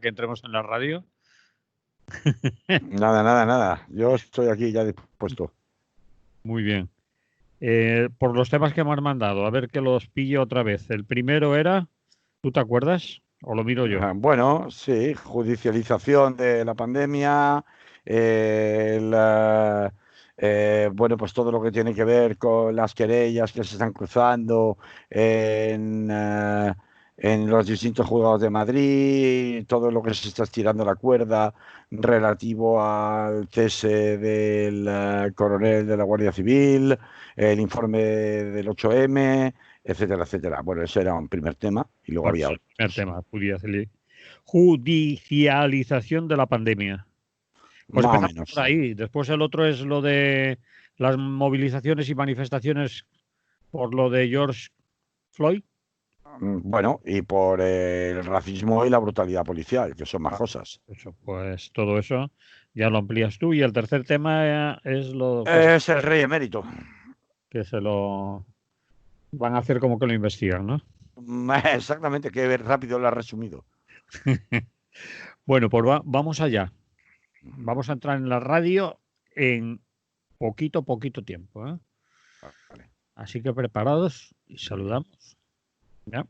que entremos en la radio. Nada. Yo estoy aquí ya dispuesto. Muy bien. Por los temas que me han mandado, a ver que los pillo otra vez. El primero era, ¿tú te acuerdas? ¿O lo miro yo? Bueno, sí, judicialización de la pandemia, bueno, pues todo lo que tiene que ver con las querellas que se están cruzando en los distintos juzgados de Madrid, todo lo que se está estirando la cuerda relativo al cese del coronel de la Guardia Civil, el informe del 8M, etcétera, etcétera. Bueno, ese era un primer tema y luego Bueno, había es el primer otros. tema, judicialización de la pandemia. Pues Más o empezamos por menos. ahí. Después el otro es lo de las movilizaciones y manifestaciones por lo de George Floyd. Bueno, y por el racismo y la brutalidad policial, que son más cosas. Eso, pues todo eso ya lo amplías tú. Y el tercer tema es lo Es el rey emérito. que se lo van a hacer como que lo investigan, ¿no? Exactamente, qué rápido lo has resumido. Bueno, pues vamos allá. Vamos a entrar en la radio en poquito tiempo, ¿eh? Vale. Así que preparados y saludamos. ¿Ya?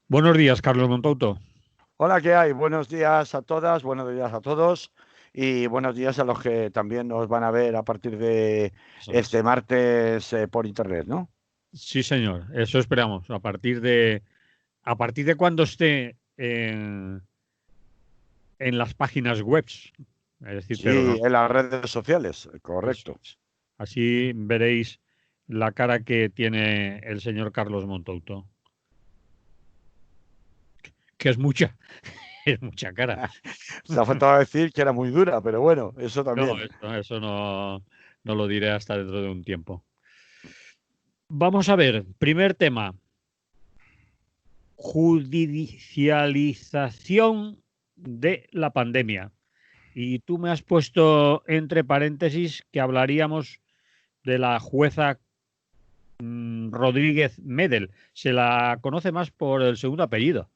Buenos días, Carlos Montouto. Hola, ¿qué hay? Buenos días a todas, buenos días a todos y buenos días a los que también nos van a ver a partir de Eso es. este martes por internet, ¿no? Sí, señor. Eso esperamos. A partir de cuando esté en las páginas web. Es decir, pero no. Sí, en las redes sociales, Eso correcto. es. Así veréis la cara que tiene el señor Carlos Montouto. Que es mucha, es mucha cara. Se ha faltado decir que era muy dura, pero bueno, eso No, también. eso no lo diré hasta dentro de un tiempo. Vamos a ver, primer tema, judicialización de la pandemia. Y tú me has puesto entre paréntesis que hablaríamos de la jueza Rodríguez Medel. Se la conoce más por el segundo apellido.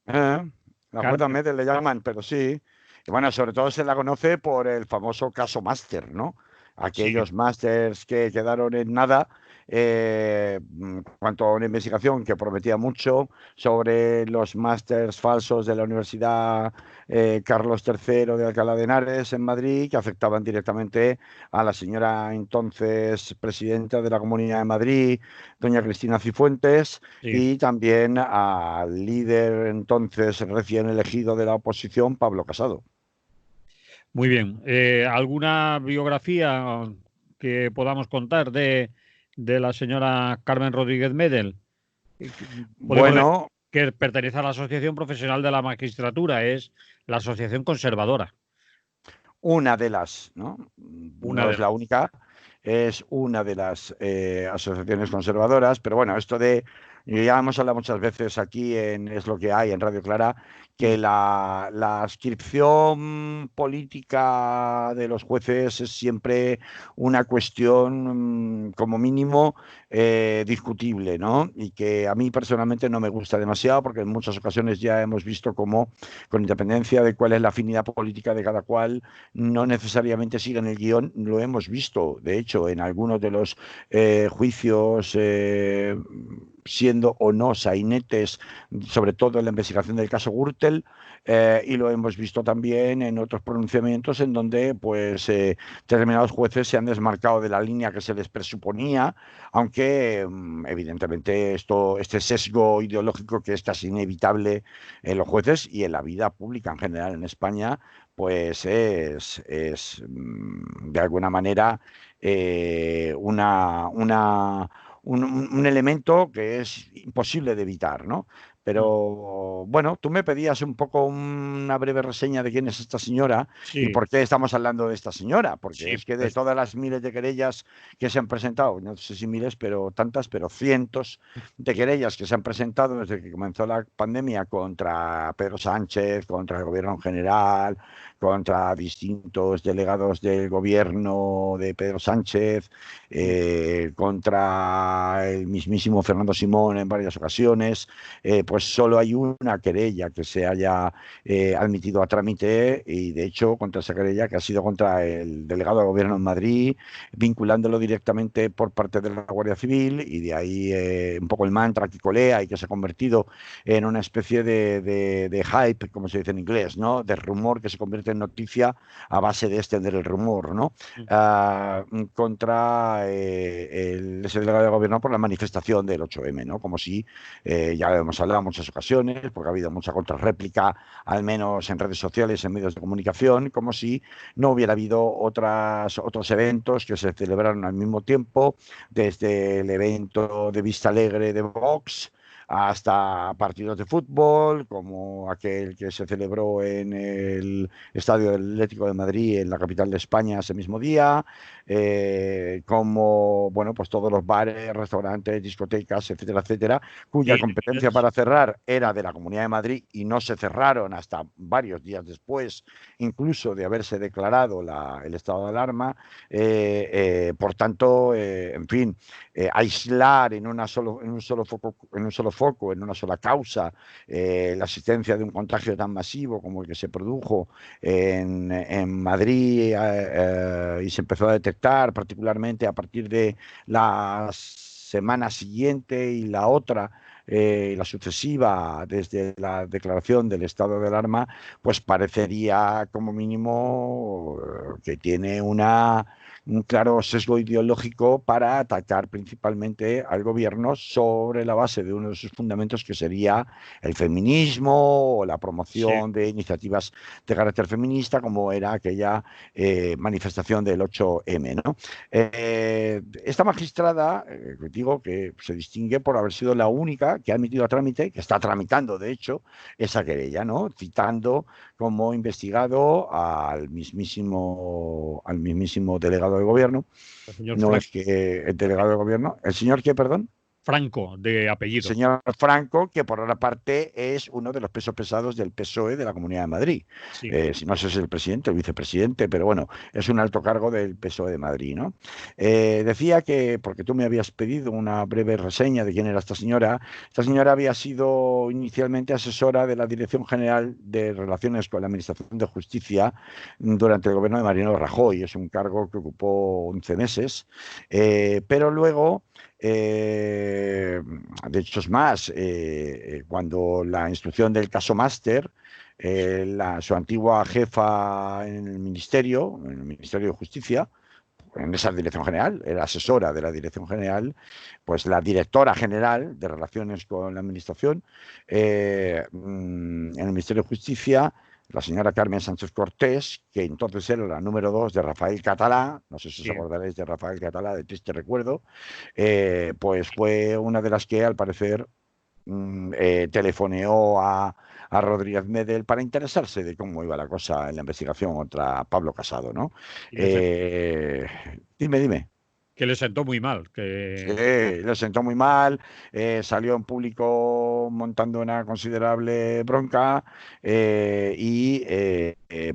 La jueza Carmen. Medel le llaman, pero sí. Y bueno, sobre todo se la conoce por el famoso caso Máster, ¿no? Sí, Aquellos másters que quedaron en nada, cuanto a una investigación que prometía mucho sobre los másters falsos de la Universidad Carlos III de Alcalá de Henares en Madrid, que afectaban directamente a la señora entonces presidenta de la Comunidad de Madrid, doña Cristina Cifuentes, sí. y también al líder entonces recién elegido de la oposición, Pablo Casado. Muy bien. ¿Alguna biografía que podamos contar de la señora Carmen Rodríguez Medel? Podemos decir Bueno, que pertenece a la Asociación Profesional de la Magistratura, es la Asociación Conservadora, una de las, ¿no? una No de es la las. única, es una de las asociaciones conservadoras, pero bueno, esto de, ya hemos hablado muchas veces aquí en Es lo que hay, en Radio Clara, que la adscripción política de los jueces es siempre una cuestión, como mínimo, discutible, ¿no? Y que a mí personalmente no me gusta demasiado, porque en muchas ocasiones ya hemos visto cómo, con independencia de cuál es la afinidad política de cada cual, no necesariamente siguen el guión, lo hemos visto, de hecho, en algunos de los juicios, siendo o no sainetes, sobre todo en la investigación del caso Gürtel, y lo hemos visto también en otros pronunciamientos en donde pues determinados jueces se han desmarcado de la línea que se les presuponía, aunque evidentemente este sesgo ideológico que es casi inevitable en los jueces y en la vida pública en general en España, pues de alguna manera un elemento que es imposible de evitar, ¿no? Pero bueno, tú me pedías un poco una breve reseña de quién es esta señora y Sí, por qué estamos hablando de esta señora, porque sí, es que de pues todas las miles de querellas que se han presentado, no sé si miles, pero tantas, pero cientos de querellas que se han presentado desde que comenzó la pandemia contra Pedro Sánchez, contra el gobierno en general, contra distintos delegados del gobierno de Pedro Sánchez, contra contra el mismísimo Fernando Simón en varias ocasiones, pues solo hay una querella que se haya admitido a trámite, y de hecho contra esa querella, que ha sido contra el delegado de gobierno en Madrid, vinculándolo directamente por parte de la Guardia Civil, y de ahí un poco el mantra que colea y que se ha convertido en una especie de hype, como se dice en inglés, ¿no? De rumor que se convierte en noticia a base de extender el rumor, ¿no? Contra ese delegado de gobierno por la manifestación del 8M, ¿no? Como si, ya hemos hablado en muchas ocasiones, porque ha habido mucha contrarréplica, al menos en redes sociales, en medios de comunicación, como si no hubiera habido otros eventos que se celebraron al mismo tiempo, desde el evento de Vista Alegre de Vox hasta partidos de fútbol, como aquel que se celebró en el Estadio del Atlético de Madrid, en la capital de España, ese mismo día, como, bueno, pues todos los bares, restaurantes, discotecas, etcétera, etcétera, cuya Y competencia para cerrar era de la Comunidad de Madrid y no se cerraron hasta varios días después, incluso de haberse declarado el estado de alarma. Por tanto, en fin, aislar en un solo foco, en una sola causa, la existencia de un contagio tan masivo como el que se produjo en Madrid, y se empezó a detectar particularmente a partir de la semana siguiente y la otra, la sucesiva, desde la declaración del estado de alarma, pues parecería como mínimo que tiene un claro sesgo ideológico para atacar principalmente al gobierno sobre la base de uno de sus fundamentos, que sería el feminismo o la sí, promoción de iniciativas de carácter feminista, como era aquella manifestación del 8M, ¿no? Esta magistrada, digo que se distingue por haber sido la única que ha admitido a trámite, que está tramitando, de hecho, esa querella, ¿no? Citando como investigado al mismísimo delegado de gobierno. el señor No es que el delegado de gobierno, el señor que, perdón, Franco, de el apellido. señor Franco, que por otra parte es uno de los pesos pesados del PSOE de la Comunidad de Madrid. Sí, Si no sé si es el presidente o el vicepresidente, pero bueno, es un alto cargo del PSOE de Madrid, ¿no? Decía que, porque tú me habías pedido una breve reseña de quién era esta señora había sido inicialmente asesora de la Dirección General de Relaciones con la Administración de Justicia durante el gobierno de Mariano Rajoy. Es un cargo que ocupó 11 meses, pero luego... de hecho, es más, cuando la instrucción del caso Máster, su antigua jefa en el Ministerio de Justicia, en esa dirección general, era asesora de la dirección general, pues la directora general de Relaciones con la Administración, en el Ministerio de Justicia, la señora Carmen Sánchez Cortés, que entonces era la número 2 de Rafael Catalá, no sé si os sí. acordaréis de Rafael Catalá, de triste recuerdo, pues fue una de las que, al parecer, telefoneó a Rodríguez Medel para interesarse de cómo iba la cosa en la investigación contra Pablo Casado, ¿no? Y Eh, dime. que le sentó muy mal. Sí, le sentó muy mal, salió en público montando una considerable bronca,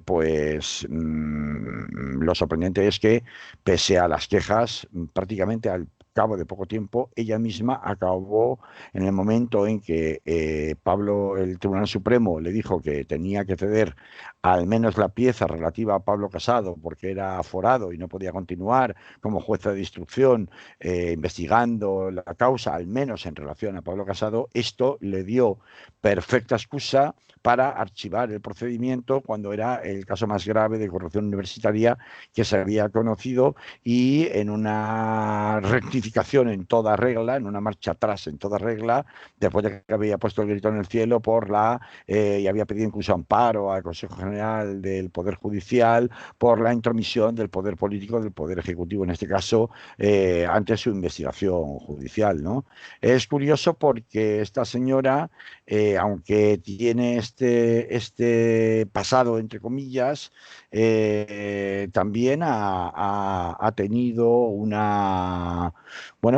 pues lo sorprendente es que, pese a las quejas, prácticamente al cabo de poco tiempo, ella misma acabó, en el momento en que el Tribunal Supremo le dijo que tenía que ceder al menos la pieza relativa a Pablo Casado, porque era aforado y no podía continuar como jueza de instrucción investigando la causa, al menos en relación a Pablo Casado. Esto le dio perfecta excusa para archivar el procedimiento cuando era el caso más grave de corrupción universitaria que se había conocido, y en una rectificación en toda regla, en una marcha atrás en toda regla, después de que había puesto el grito en el cielo y había pedido incluso amparo al Consejo General del Poder Judicial por la intromisión del poder político, del poder ejecutivo en este caso, ante su investigación judicial, ¿no? Es curioso porque esta señora, aunque tiene este pasado, entre comillas, también ha tenido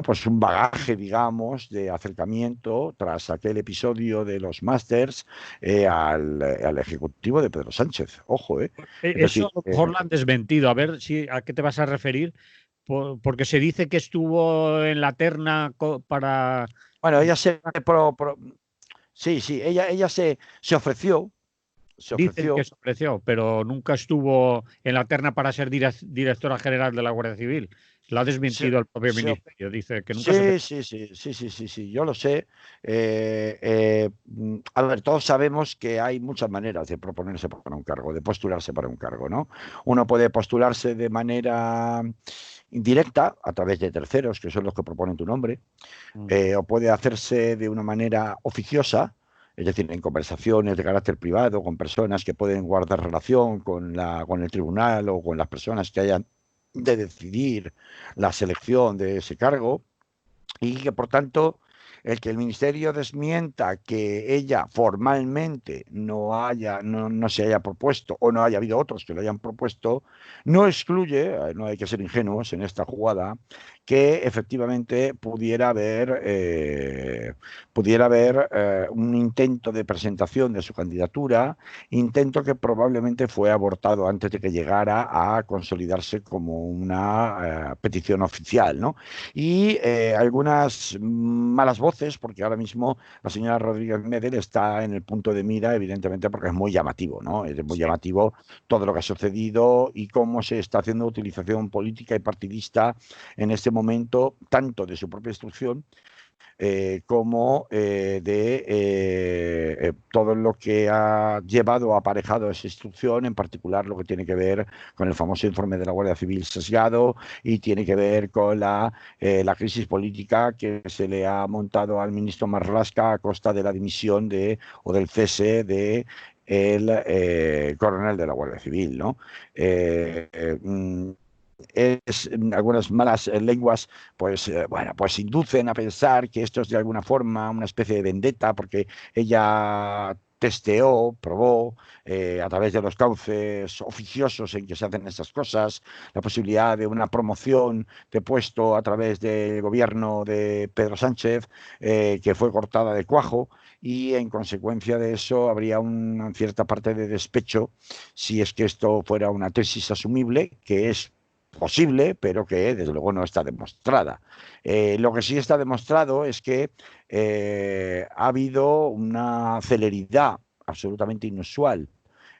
pues un bagaje, digamos, de acercamiento tras aquel episodio de los Masters, al Ejecutivo de Pedro Sánchez. Ojo, ¿eh? Es Eso decir, a lo mejor lo han desmentido. A ver si a qué te vas a referir. porque se dice que estuvo en la terna para... Bueno, ella sí, ella se ofreció, se Dicen que ofreció. se ofreció, pero nunca estuvo en la terna para ser directora general de la Guardia Civil. Lo ha Se, desmentido el propio se ministerio. Dice que nunca se Sí, presentó. sí, sí, sí, sí, sí, sí, yo lo sé. A ver, todos sabemos que hay muchas maneras de proponerse para un cargo, de postularse para un cargo, ¿no? Uno puede postularse de manera indirecta, a través de terceros, que son los que proponen tu nombre, o puede hacerse de una manera oficiosa, es decir, en conversaciones de carácter privado, con personas que pueden guardar relación con el tribunal o con las personas que hayan de decidir la selección de ese cargo y que por tanto el que el ministerio desmienta que ella formalmente no se haya propuesto o no haya habido otros que lo hayan propuesto, no excluye, no hay que ser ingenuos en esta jugada, que efectivamente pudiera haber un intento de presentación de su candidatura, intento que probablemente fue abortado antes de que llegara a consolidarse como una petición oficial, ¿no? Y algunas malas voces, porque ahora mismo la señora Rodríguez Medel está en el punto de mira, evidentemente, porque es muy llamativo, ¿no? Es muy Sí. llamativo todo lo que ha sucedido y cómo se está haciendo utilización política y partidista en este momento, tanto de su propia instrucción como de todo lo que ha llevado aparejado esa instrucción, en particular lo que tiene que ver con el famoso informe de la Guardia Civil sesgado y tiene que ver con la crisis política que se le ha montado al ministro Marlaska a costa de la dimisión o del cese de el coronel de la Guardia Civil, ¿no? Eh, eh, mm, Algunas malas lenguas, pues bueno, pues inducen a pensar que esto es de alguna forma una especie de vendetta, porque ella testeó, probó a través de los cauces oficiosos en que se hacen estas cosas, la posibilidad de una promoción de puesto a través del gobierno de Pedro Sánchez, que fue cortada de cuajo, y en consecuencia de eso habría una cierta parte de despecho si es que esto fuera una tesis asumible, que es posible, pero que desde luego no está demostrada. Lo que sí está demostrado es que ha habido una celeridad absolutamente inusual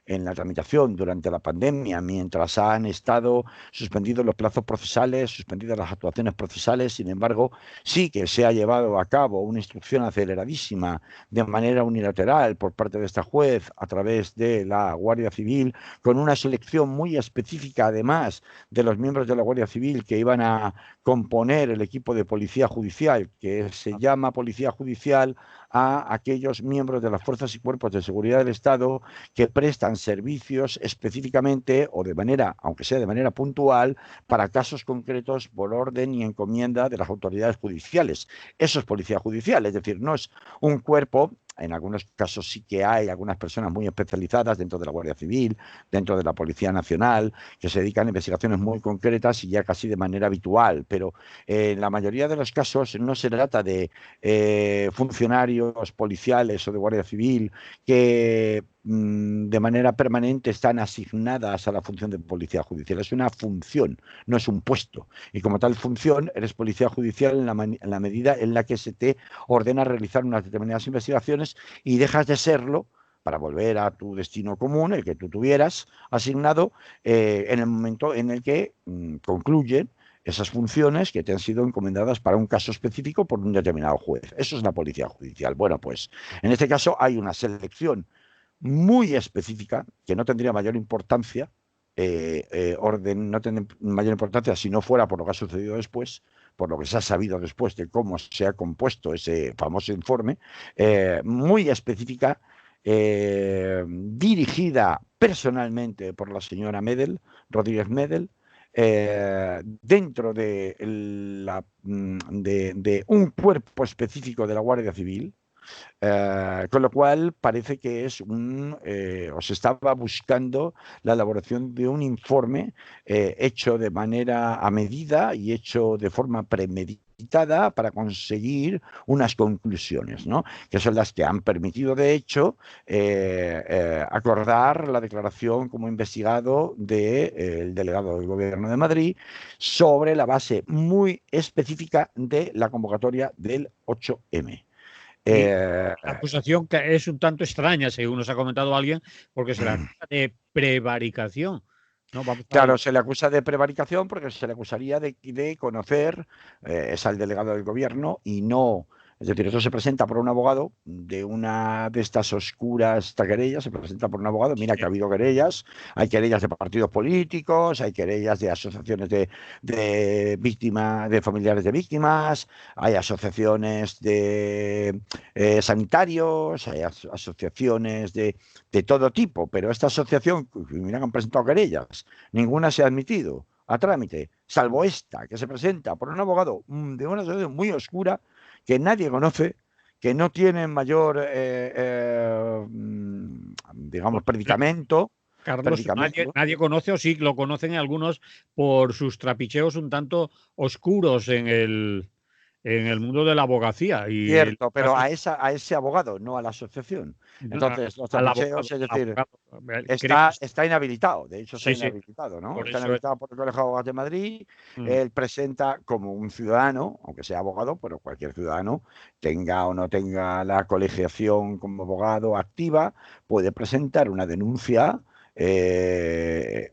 en la tramitación durante la pandemia, mientras han estado suspendidos los plazos procesales, suspendidas las actuaciones procesales. Sin embargo, sí que se ha llevado a cabo una instrucción aceleradísima de manera unilateral por parte de esta juez a través de la Guardia Civil, con una selección muy específica, además, de los miembros de la Guardia Civil que iban a componer el equipo de policía judicial, que se llama policía judicial a aquellos miembros de las fuerzas y cuerpos de seguridad del Estado que prestan servicios específicamente o de manera, aunque sea de manera puntual, para casos concretos por orden y encomienda de las autoridades judiciales. Eso es policía judicial, es decir, no es un cuerpo. En algunos casos sí que hay algunas personas muy especializadas dentro de la Guardia Civil, dentro de la Policía Nacional, que se dedican a investigaciones muy concretas y ya casi de manera habitual, pero en la mayoría de los casos no se trata de funcionarios policiales o de Guardia Civil que de manera permanente están asignadas a la función de policía judicial. Es una función, no es un puesto. Y como tal función, eres policía judicial en la medida en la que se te ordena realizar unas determinadas investigaciones y dejas de serlo para volver a tu destino común, el que tú tuvieras asignado, en el momento en el que concluyen esas funciones que te han sido encomendadas para un caso específico por un determinado juez. Eso es la policía judicial. Bueno, pues en este caso hay una selección muy específica que no tendría mayor importancia, no tendría mayor importancia si no fuera por lo que ha sucedido después, por lo que se ha sabido después de cómo se ha compuesto ese famoso informe, muy específica, dirigida personalmente por la señora Medel, Rodríguez Medel, dentro de un cuerpo específico de la Guardia Civil, con lo cual parece que o se estaba buscando la elaboración de un informe hecho de manera a medida y hecho de forma premeditada necesitada para conseguir unas conclusiones, ¿no? Que son las que han permitido, de hecho, acordar la declaración como investigado del delegado del Gobierno de Madrid sobre la base muy específica de la convocatoria del 8M. Y la acusación que es un tanto extraña, según nos ha comentado alguien, porque se la acusa de prevaricación. No, vamos a Claro, se le acusa de prevaricación porque se le acusaría de conocer, es al delegado del gobierno y no, es decir, eso se presenta por un abogado de una de estas oscuras querellas, se presenta por un abogado, mira que ha habido querellas, hay querellas de partidos políticos, hay querellas de asociaciones de víctimas, de familiares de víctimas, hay asociaciones de sanitarios, hay asociaciones de todo tipo, pero esta asociación, mira que han presentado querellas, ninguna se ha admitido a trámite, salvo esta, que se presenta por un abogado de una asociación muy oscura que nadie conoce, que no tiene mayor, digamos, predicamento. Carlos, nadie conoce, o sí lo conocen algunos por sus trapicheos un tanto oscuros en el mundo de la abogacía. Y en Cierto, pero casos, a ese abogado, no a la asociación. Entonces, los al trapicheos, abogado, es decir, creo, está inhabilitado, de hecho está sí, sí, inhabilitado, ¿no? por Está eso es. inhabilitado por el Colegio de Abogados de Madrid. Mm. Él presenta como un ciudadano, aunque sea abogado, pero cualquier ciudadano, tenga o no tenga la colegiación como abogado activa, puede presentar una denuncia en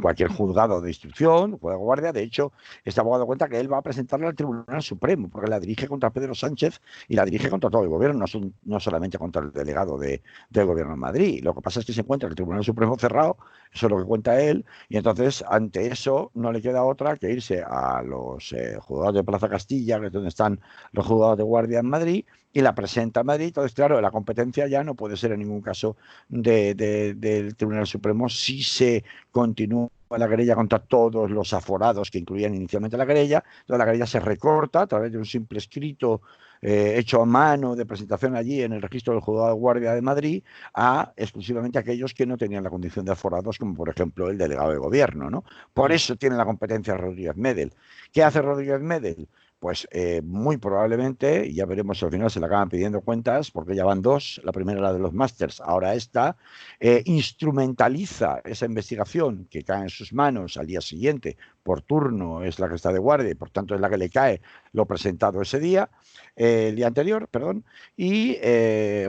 cualquier juzgado de instrucción, juez de guardia. De hecho, este abogado cuenta que él va a presentarla al Tribunal Supremo, porque la dirige contra Pedro Sánchez y la dirige contra todo el gobierno, no solamente contra el delegado del gobierno de Madrid. Lo que pasa es que se encuentra el Tribunal Supremo cerrado, eso es lo que cuenta él, y entonces ante eso no le queda otra que irse a los juzgados de Plaza Castilla, que es donde están los juzgados de guardia en Madrid, y la presenta a Madrid. Entonces, claro, la competencia ya no puede ser en ningún caso del Tribunal Supremo si se continúa la querella contra todos los aforados que incluían inicialmente la querella. Entonces la querella se recorta a través de un simple escrito hecho a mano de presentación allí en el registro del Juzgado de Guardia de Madrid a exclusivamente aquellos que no tenían la condición de aforados, como por ejemplo el delegado de gobierno, ¿no? Por eso tiene la competencia Rodríguez Medel. ¿Qué hace Rodríguez Medel? Pues muy probablemente, y ya veremos si al final se le acaban pidiendo cuentas, porque ya van dos, la primera la de los másters, ahora esta, instrumentaliza esa investigación que cae en sus manos al día siguiente, por turno es la que está de guardia y por tanto es la que le cae lo presentado ese día, el día anterior, perdón, y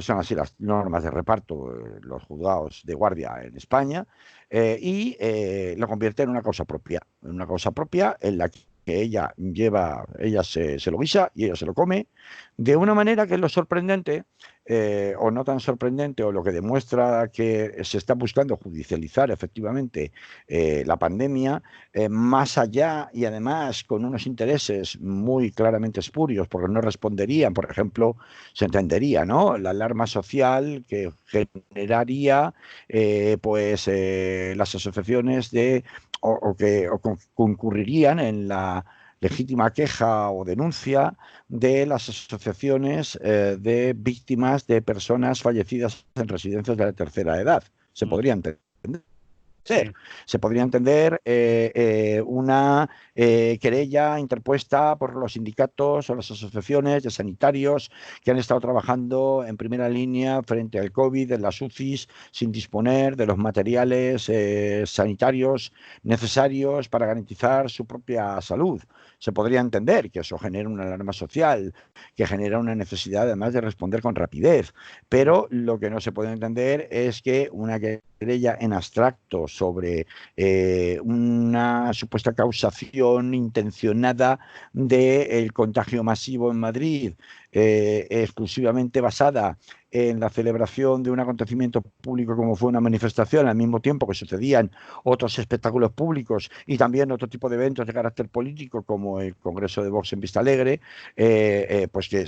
son así las normas de reparto, los juzgados de guardia en España, y lo convierte en una causa propia en la que ella se lo guisa y ella se lo come, de una manera que es lo sorprendente, o no tan sorprendente, o lo que demuestra que se está buscando judicializar efectivamente la pandemia, más allá y además con unos intereses muy claramente espurios, porque no responderían, por ejemplo, se entendería, ¿no? La alarma social que generaría las asociaciones o concurrirían en la legítima queja o denuncia de las asociaciones de víctimas de personas fallecidas en residencias de la tercera edad. Se podría entender. Sí. Se podría entender una querella interpuesta por los sindicatos o las asociaciones de sanitarios que han estado trabajando en primera línea frente al COVID en las UCIs sin disponer de los materiales sanitarios necesarios para garantizar su propia salud. Se podría entender que eso genera una alarma social, que genera una necesidad además de responder con rapidez, pero lo que no se puede entender es que una querella en abstracto sobre una supuesta causación intencionada del contagio masivo en Madrid, exclusivamente basada en la celebración de un acontecimiento público como fue una manifestación, al mismo tiempo que sucedían otros espectáculos públicos y también otro tipo de eventos de carácter político como el Congreso de Vox en Vistalegre, pues que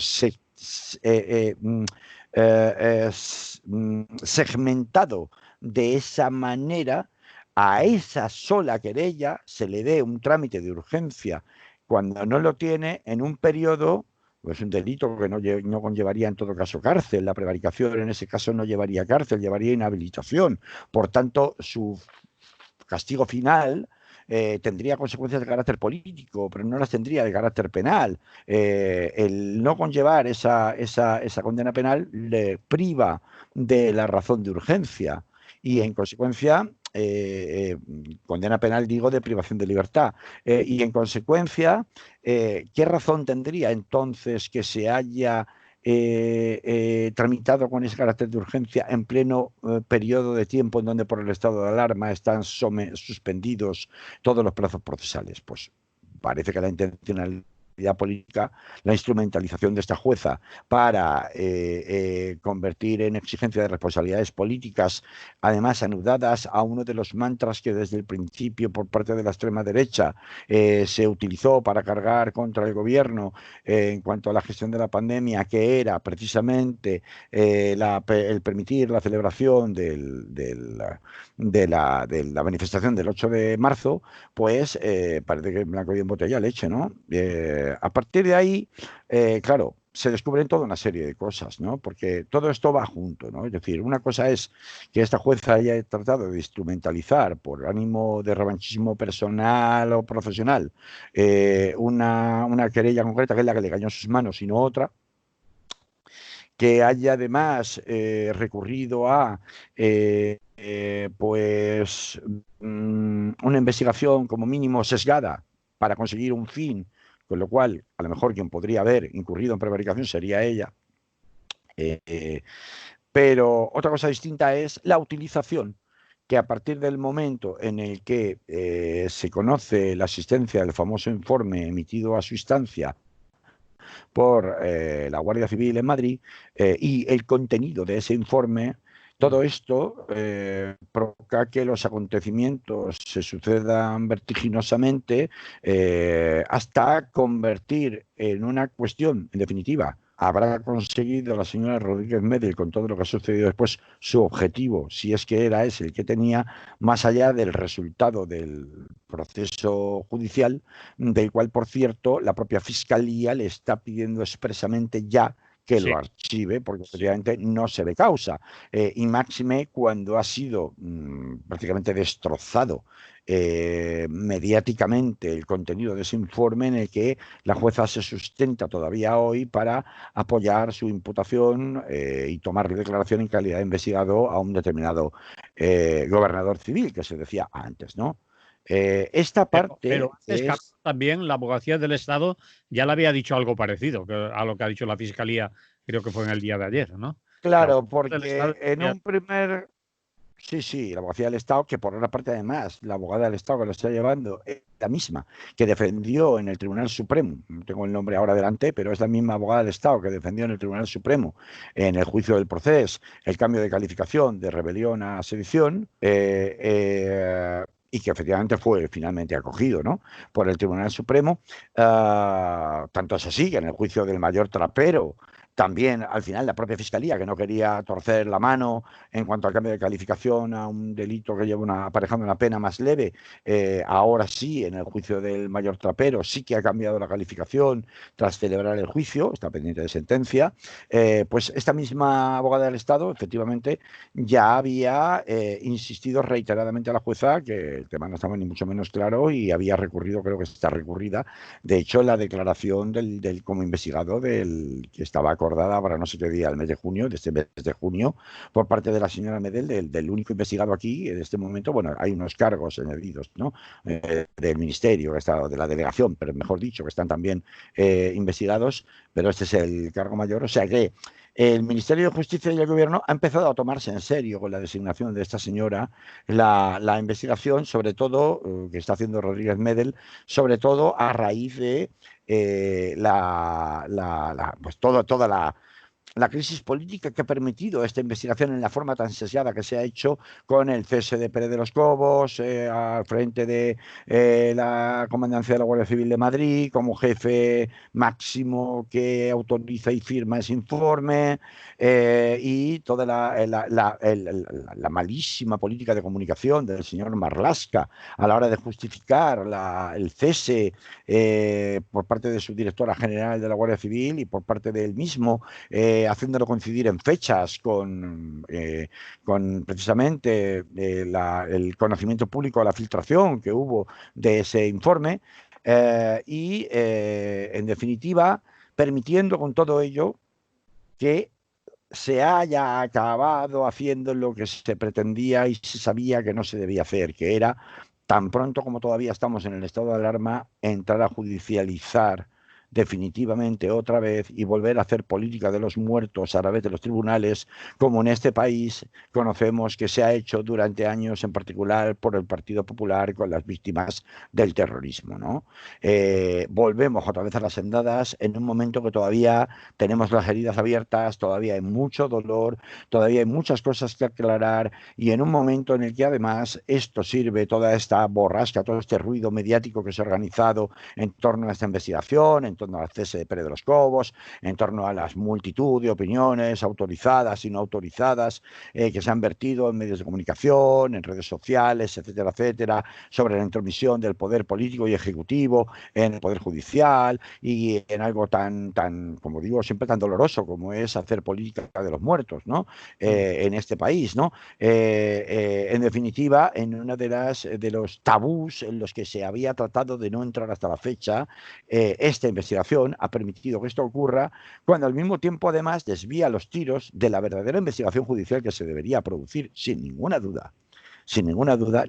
segmentado de esa manera, a esa sola querella se le dé un trámite de urgencia cuando no lo tiene en un periodo, pues un delito que no conllevaría en todo caso cárcel, la prevaricación en ese caso no llevaría cárcel, llevaría inhabilitación. Por tanto, su castigo final tendría consecuencias de carácter político, pero no las tendría de carácter penal. El no conllevar esa condena penal le priva de la razón de urgencia y en consecuencia condena penal, digo, de privación de libertad. Y en consecuencia, ¿qué razón tendría entonces que se haya tramitado con ese carácter de urgencia en pleno periodo de tiempo en donde por el estado de alarma están suspendidos todos los plazos procesales? Pues parece que la intencionalidad política, la instrumentalización de esta jueza para convertir en exigencia de responsabilidades políticas, además anudadas a uno de los mantras que desde el principio por parte de la extrema derecha se utilizó para cargar contra el gobierno en cuanto a la gestión de la pandemia, que era precisamente el permitir la celebración de la manifestación del 8 de marzo, pues parece que blanco y en botella leche, ¿no? A partir de ahí, claro, se descubren toda una serie de cosas, ¿no? Porque todo esto va junto, ¿no? Es decir, una cosa es que esta jueza haya tratado de instrumentalizar por ánimo de revanchismo personal o profesional una querella concreta que es la que le cayó en sus manos y no otra, que haya además recurrido a pues una investigación como mínimo sesgada para conseguir un fin, con lo cual a lo mejor quien podría haber incurrido en prevaricación sería ella. Pero otra cosa distinta es la utilización, que a partir del momento en el que se conoce la existencia del famoso informe emitido a su instancia por la Guardia Civil en Madrid y el contenido de ese informe, todo esto provoca que los acontecimientos se sucedan vertiginosamente hasta convertir en una cuestión, en definitiva, habrá conseguido la señora Rodríguez Medel con todo lo que ha sucedido después su objetivo, si es que era ese el que tenía, más allá del resultado del proceso judicial, del cual, por cierto, la propia Fiscalía le está pidiendo expresamente ya que lo archive, porque obviamente no se ve causa. Y máxime cuando ha sido prácticamente destrozado mediáticamente el contenido de ese informe en el que la jueza se sustenta todavía hoy para apoyar su imputación y tomar declaración en calidad de investigado a un determinado gobernador civil, que se decía antes, ¿no? Esta parte pero antes, también la abogacía del Estado ya le había dicho algo parecido a lo que ha dicho la Fiscalía, creo que fue en el día de ayer, ¿no? Claro, porque en un primer... Sí, la abogacía del Estado, que por otra parte además, la abogada del Estado que lo está llevando es la misma que defendió en el Tribunal Supremo, no tengo el nombre ahora delante, pero es la misma abogada del Estado que defendió en el Tribunal Supremo, en el juicio del proceso, el cambio de calificación de rebelión a sedición, y que efectivamente fue finalmente acogido, ¿no?, por el Tribunal Supremo. Tanto es así que en el juicio del mayor trapero, también, al final, la propia Fiscalía, que no quería torcer la mano en cuanto al cambio de calificación a un delito que lleva aparejando una pena más leve, ahora sí, en el juicio del mayor trapero, sí que ha cambiado la calificación tras celebrar el juicio, está pendiente de sentencia. Pues esta misma abogada del Estado, efectivamente, ya había insistido reiteradamente a la jueza que el tema no estaba ni mucho menos claro y había recurrido, creo que está recurrida, de hecho, la declaración del como investigado del que estaba acordada para no sé qué día, el mes de junio, de este mes de junio, por parte de la señora Medel, del único investigado aquí en este momento. Bueno, hay unos cargos añadidos, ¿no?, del ministerio, que está, de la delegación, pero mejor dicho, que están también investigados, pero este es el cargo mayor. O sea que el Ministerio de Justicia y el Gobierno ha empezado a tomarse en serio con la designación de esta señora la investigación, sobre todo, que está haciendo Rodríguez Medel, sobre todo a raíz de pues toda la crisis política que ha permitido esta investigación en la forma tan sesgada que se ha hecho, con el cese de Pérez de los Cobos al frente de la Comandancia de la Guardia Civil de Madrid, como jefe máximo que autoriza y firma ese informe, y toda la malísima política de comunicación del señor Marlaska a la hora de justificar el cese por parte de su directora general de la Guardia Civil y por parte de él mismo, haciéndolo coincidir en fechas con precisamente el conocimiento público, la filtración que hubo de ese informe, en definitiva, permitiendo con todo ello que se haya acabado haciendo lo que se pretendía y se sabía que no se debía hacer, que era, tan pronto como todavía estamos en el estado de alarma, entrar a judicializar definitivamente otra vez y volver a hacer política de los muertos a través de los tribunales, como en este país conocemos que se ha hecho durante años, en particular por el Partido Popular con las víctimas del terrorismo, ¿no? Volvemos otra vez a las andadas en un momento que todavía tenemos las heridas abiertas, todavía hay mucho dolor, todavía hay muchas cosas que aclarar, y en un momento en el que además esto sirve, toda esta borrasca, todo este ruido mediático que se ha organizado en torno a esta investigación, en torno al cese de Pérez de los Cobos, en torno a las multitud de opiniones autorizadas y no autorizadas que se han vertido en medios de comunicación, en redes sociales, etcétera, etcétera, sobre la intromisión del poder político y ejecutivo en el poder judicial y en algo tan, como digo, siempre tan doloroso como es hacer política de los muertos, ¿no? En este país, ¿no? En definitiva, en una de los tabús en los que se había tratado de no entrar hasta la fecha, esta investigación ha permitido que esto ocurra, cuando al mismo tiempo además desvía los tiros de la verdadera investigación judicial que se debería producir, sin ninguna duda,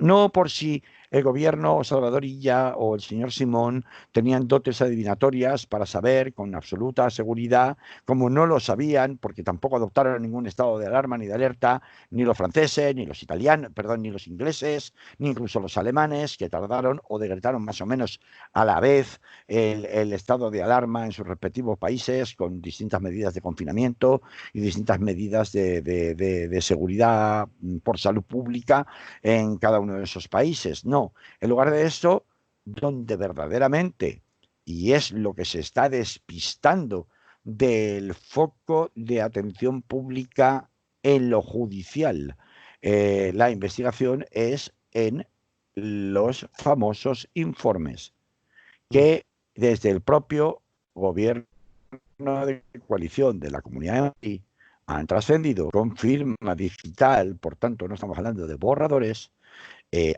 no por si el gobierno Salvador Illa o el señor Simón tenían dotes adivinatorias para saber con absoluta seguridad, como no lo sabían, porque tampoco adoptaron ningún estado de alarma ni de alerta, ni los franceses, ni los italianos, perdón, ni los ingleses, ni incluso los alemanes, que tardaron o decretaron más o menos a la vez el estado de alarma en sus respectivos países, con distintas medidas de confinamiento y distintas medidas de seguridad por salud pública en cada uno de esos países. No, en lugar de esto, donde verdaderamente, y es lo que se está despistando del foco de atención pública en lo judicial, la investigación es en los famosos informes que desde el propio gobierno de coalición de la Comunidad de Madrid han trascendido con firma digital, por tanto no estamos hablando de borradores,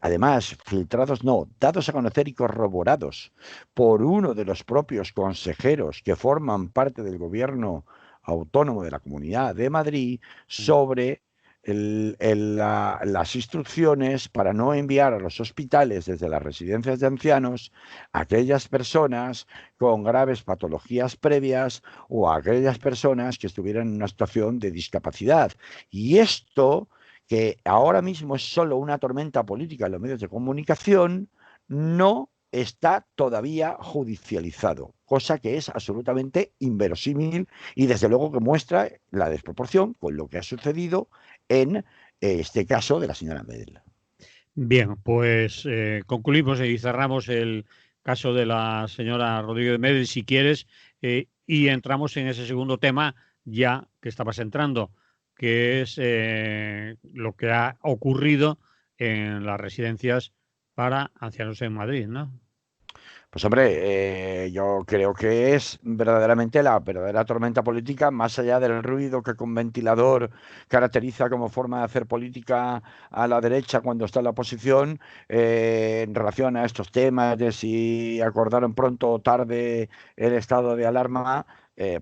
además filtrados no, dados a conocer y corroborados por uno de los propios consejeros que forman parte del gobierno autónomo de la Comunidad de Madrid, sobre las instrucciones para no enviar a los hospitales desde las residencias de ancianos a aquellas personas con graves patologías previas o a aquellas personas que estuvieran en una situación de discapacidad. Y esto, que ahora mismo es solo una tormenta política en los medios de comunicación, no está todavía judicializado, cosa que es absolutamente inverosímil y desde luego que muestra la desproporción con lo que ha sucedido en este caso de la señora Medel. Bien, pues concluimos y cerramos el caso de la señora Rodríguez de Medel, si quieres, y entramos en ese segundo tema ya que estabas entrando, que es lo que ha ocurrido en las residencias para ancianos en Madrid, ¿no? Pues hombre, yo creo que es verdaderamente la verdadera tormenta política, más allá del ruido que con ventilador caracteriza como forma de hacer política a la derecha cuando está en la oposición, en relación a estos temas de si acordaron pronto o tarde el estado de alarma.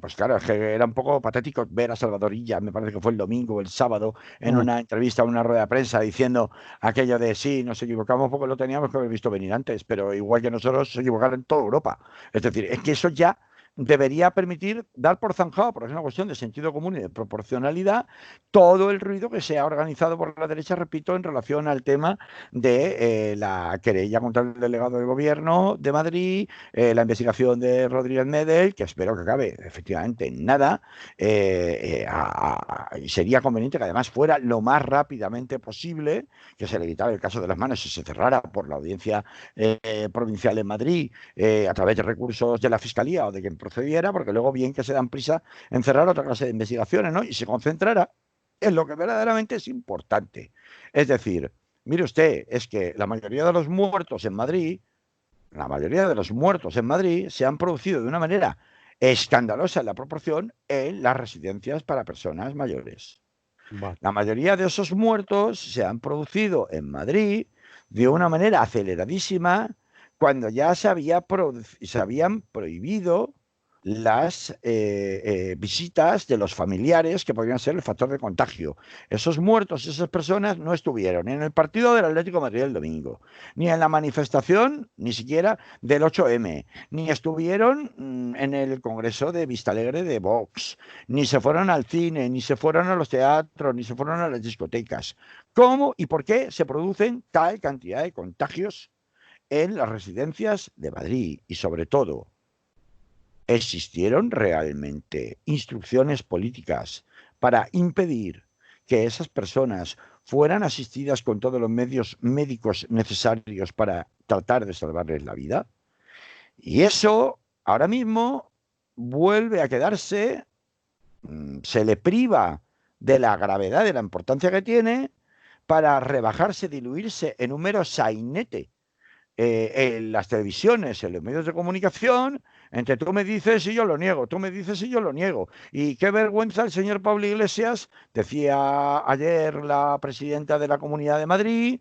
Pues claro, es que era un poco patético ver a Salvador Illa, me parece que fue el domingo o el sábado, en una entrevista, en una rueda de prensa, diciendo aquello de sí, nos equivocamos porque lo teníamos que haber visto venir antes, pero igual que nosotros se equivocaron en toda Europa. Es decir, es que eso ya debería permitir dar por zanjado, porque es una cuestión de sentido común y de proporcionalidad, todo el ruido que se ha organizado por la derecha, repito, en relación al tema de la querella contra el delegado del gobierno de Madrid, la investigación de Rodríguez Medel, que espero que acabe efectivamente en nada, y sería conveniente que además fuera lo más rápidamente posible, que se le evitara el caso de las manos y se cerrara por la audiencia provincial en Madrid a través de recursos de la Fiscalía o de quien procediera, porque luego bien que se dan prisa en cerrar otra clase de investigaciones, ¿no? Y se concentrara en lo que verdaderamente es importante. Es decir, mire usted, es que la mayoría de los muertos en Madrid se han producido de una manera escandalosa en la proporción en las residencias para personas mayores. Vale. La mayoría de esos muertos se han producido en Madrid de una manera aceleradísima cuando ya se habían prohibido las visitas de los familiares que podrían ser el factor de contagio. Esos muertos, esas personas no estuvieron ni en el partido del Atlético de Madrid el domingo, ni en la manifestación, ni siquiera del 8M, ni estuvieron en el Congreso de Vistalegre de Vox, ni se fueron al cine, ni se fueron a los teatros, ni se fueron a las discotecas. ¿Cómo y por qué se producen tal cantidad de contagios en las residencias de Madrid? Y sobre todo, ¿existieron realmente instrucciones políticas para impedir que esas personas fueran asistidas con todos los medios médicos necesarios para tratar de salvarles la vida? Y eso ahora mismo vuelve a quedarse, se le priva de la gravedad, de la importancia que tiene, para rebajarse, diluirse en un mero sainete en las televisiones, en los medios de comunicación, entre tú me dices y yo lo niego, tú me dices y yo lo niego. Y qué vergüenza el señor Pablo Iglesias, decía ayer la presidenta de la Comunidad de Madrid,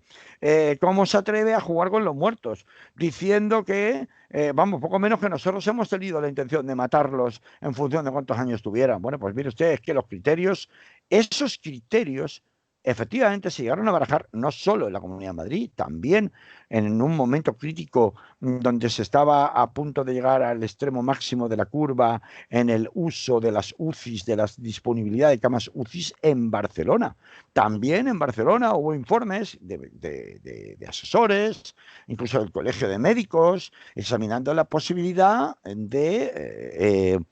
cómo se atreve a jugar con los muertos, diciendo que, vamos, poco menos que nosotros hemos tenido la intención de matarlos en función de cuántos años tuvieran. Bueno, pues mire usted, es que los criterios, esos criterios, efectivamente se llegaron a barajar no solo en la Comunidad de Madrid, también en un momento crítico donde se estaba a punto de llegar al extremo máximo de la curva en el uso de las UCIs, de la disponibilidad de camas UCIs en Barcelona. También en Barcelona hubo informes de asesores, incluso del Colegio de Médicos, examinando la posibilidad de,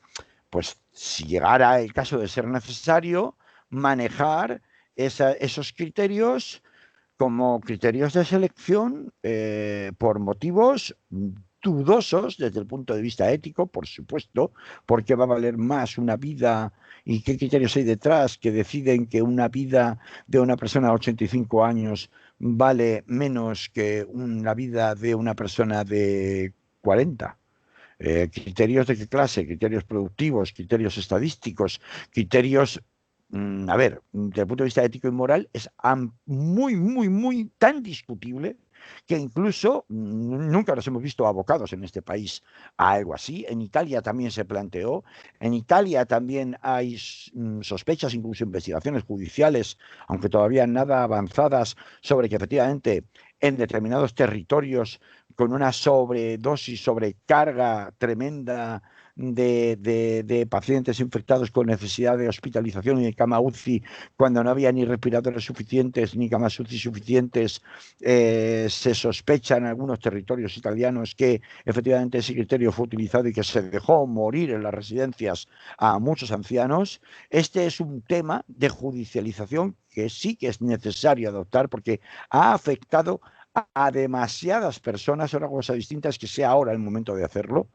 pues si llegara el caso de ser necesario, manejar esos criterios como criterios de selección por motivos dudosos desde el punto de vista ético, por supuesto, porque va a valer más una vida y qué criterios hay detrás que deciden que una vida de una persona de 85 años vale menos que la vida de una persona de 40. ¿Criterios de qué clase? Criterios productivos, criterios estadísticos, criterios, a ver, desde el punto de vista ético y moral, es muy, muy, muy tan discutible que incluso nunca nos hemos visto abocados en este país a algo así. En Italia también se planteó, en Italia también hay sospechas, incluso investigaciones judiciales, aunque todavía nada avanzadas, sobre que efectivamente en determinados territorios con una sobredosis, sobrecarga tremenda de pacientes infectados con necesidad de hospitalización y de cama UCI, cuando no había ni respiradores suficientes ni camas UCI suficientes, se sospecha en algunos territorios italianos que efectivamente ese criterio fue utilizado y que se dejó morir en las residencias a muchos ancianos. Este es un tema de judicialización que sí que es necesario adoptar porque ha afectado a demasiadas personas. Otra cosa distinta es que sea ahora el momento de hacerlo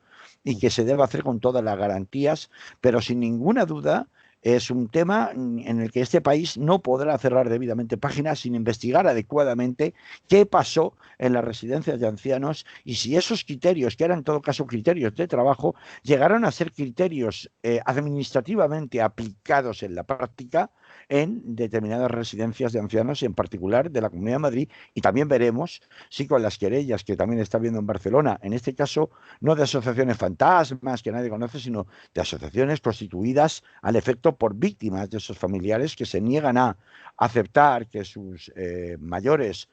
y que se deba hacer con todas las garantías, pero sin ninguna duda es un tema en el que este país no podrá cerrar debidamente páginas sin investigar adecuadamente qué pasó en las residencias de ancianos y si esos criterios, que eran en todo caso criterios de trabajo, llegaron a ser criterios administrativamente aplicados en la práctica en determinadas residencias de ancianos, en particular de la Comunidad de Madrid, y también veremos si con las querellas que también está viendo en Barcelona, en este caso no de asociaciones fantasmas que nadie conoce, sino de asociaciones constituidas al efecto por víctimas de esos familiares que se niegan a aceptar que sus mayores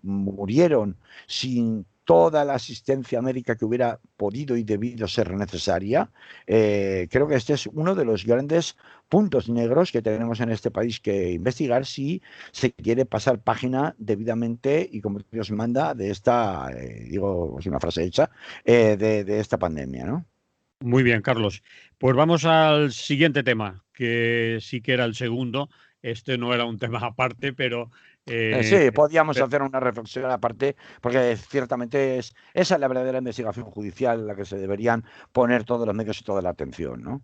murieron sin toda la asistencia médica que hubiera podido y debido ser necesaria. Creo que este es uno de los grandes puntos negros que tenemos en este país que investigar si se quiere pasar página debidamente y como Dios manda de esta, digo, es una frase hecha, de esta pandemia, ¿no? Muy bien, Carlos. Pues vamos al siguiente tema, que sí que era el segundo. Este no era un tema aparte, pero Sí, podíamos hacer una reflexión aparte, porque ciertamente esa es la verdadera investigación judicial en la que se deberían poner todos los medios y toda la atención, ¿no?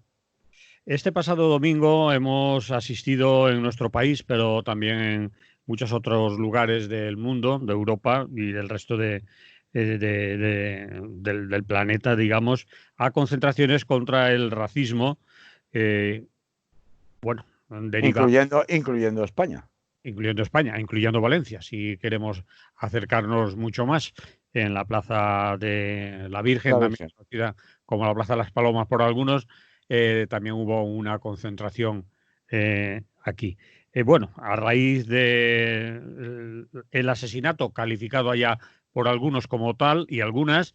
este pasado domingo hemos asistido en nuestro país, pero también en muchos otros lugares del mundo, de Europa y del resto de del planeta, digamos, a concentraciones contra el racismo, bueno, deriva, incluyendo España. incluyendo España, incluyendo Valencia, si queremos acercarnos mucho más, en la Plaza de la Virgen, La también Virgen. conocida como la Plaza de las Palomas por algunos, también hubo una concentración aquí. Bueno, a raíz de el asesinato calificado allá por algunos como tal y algunas,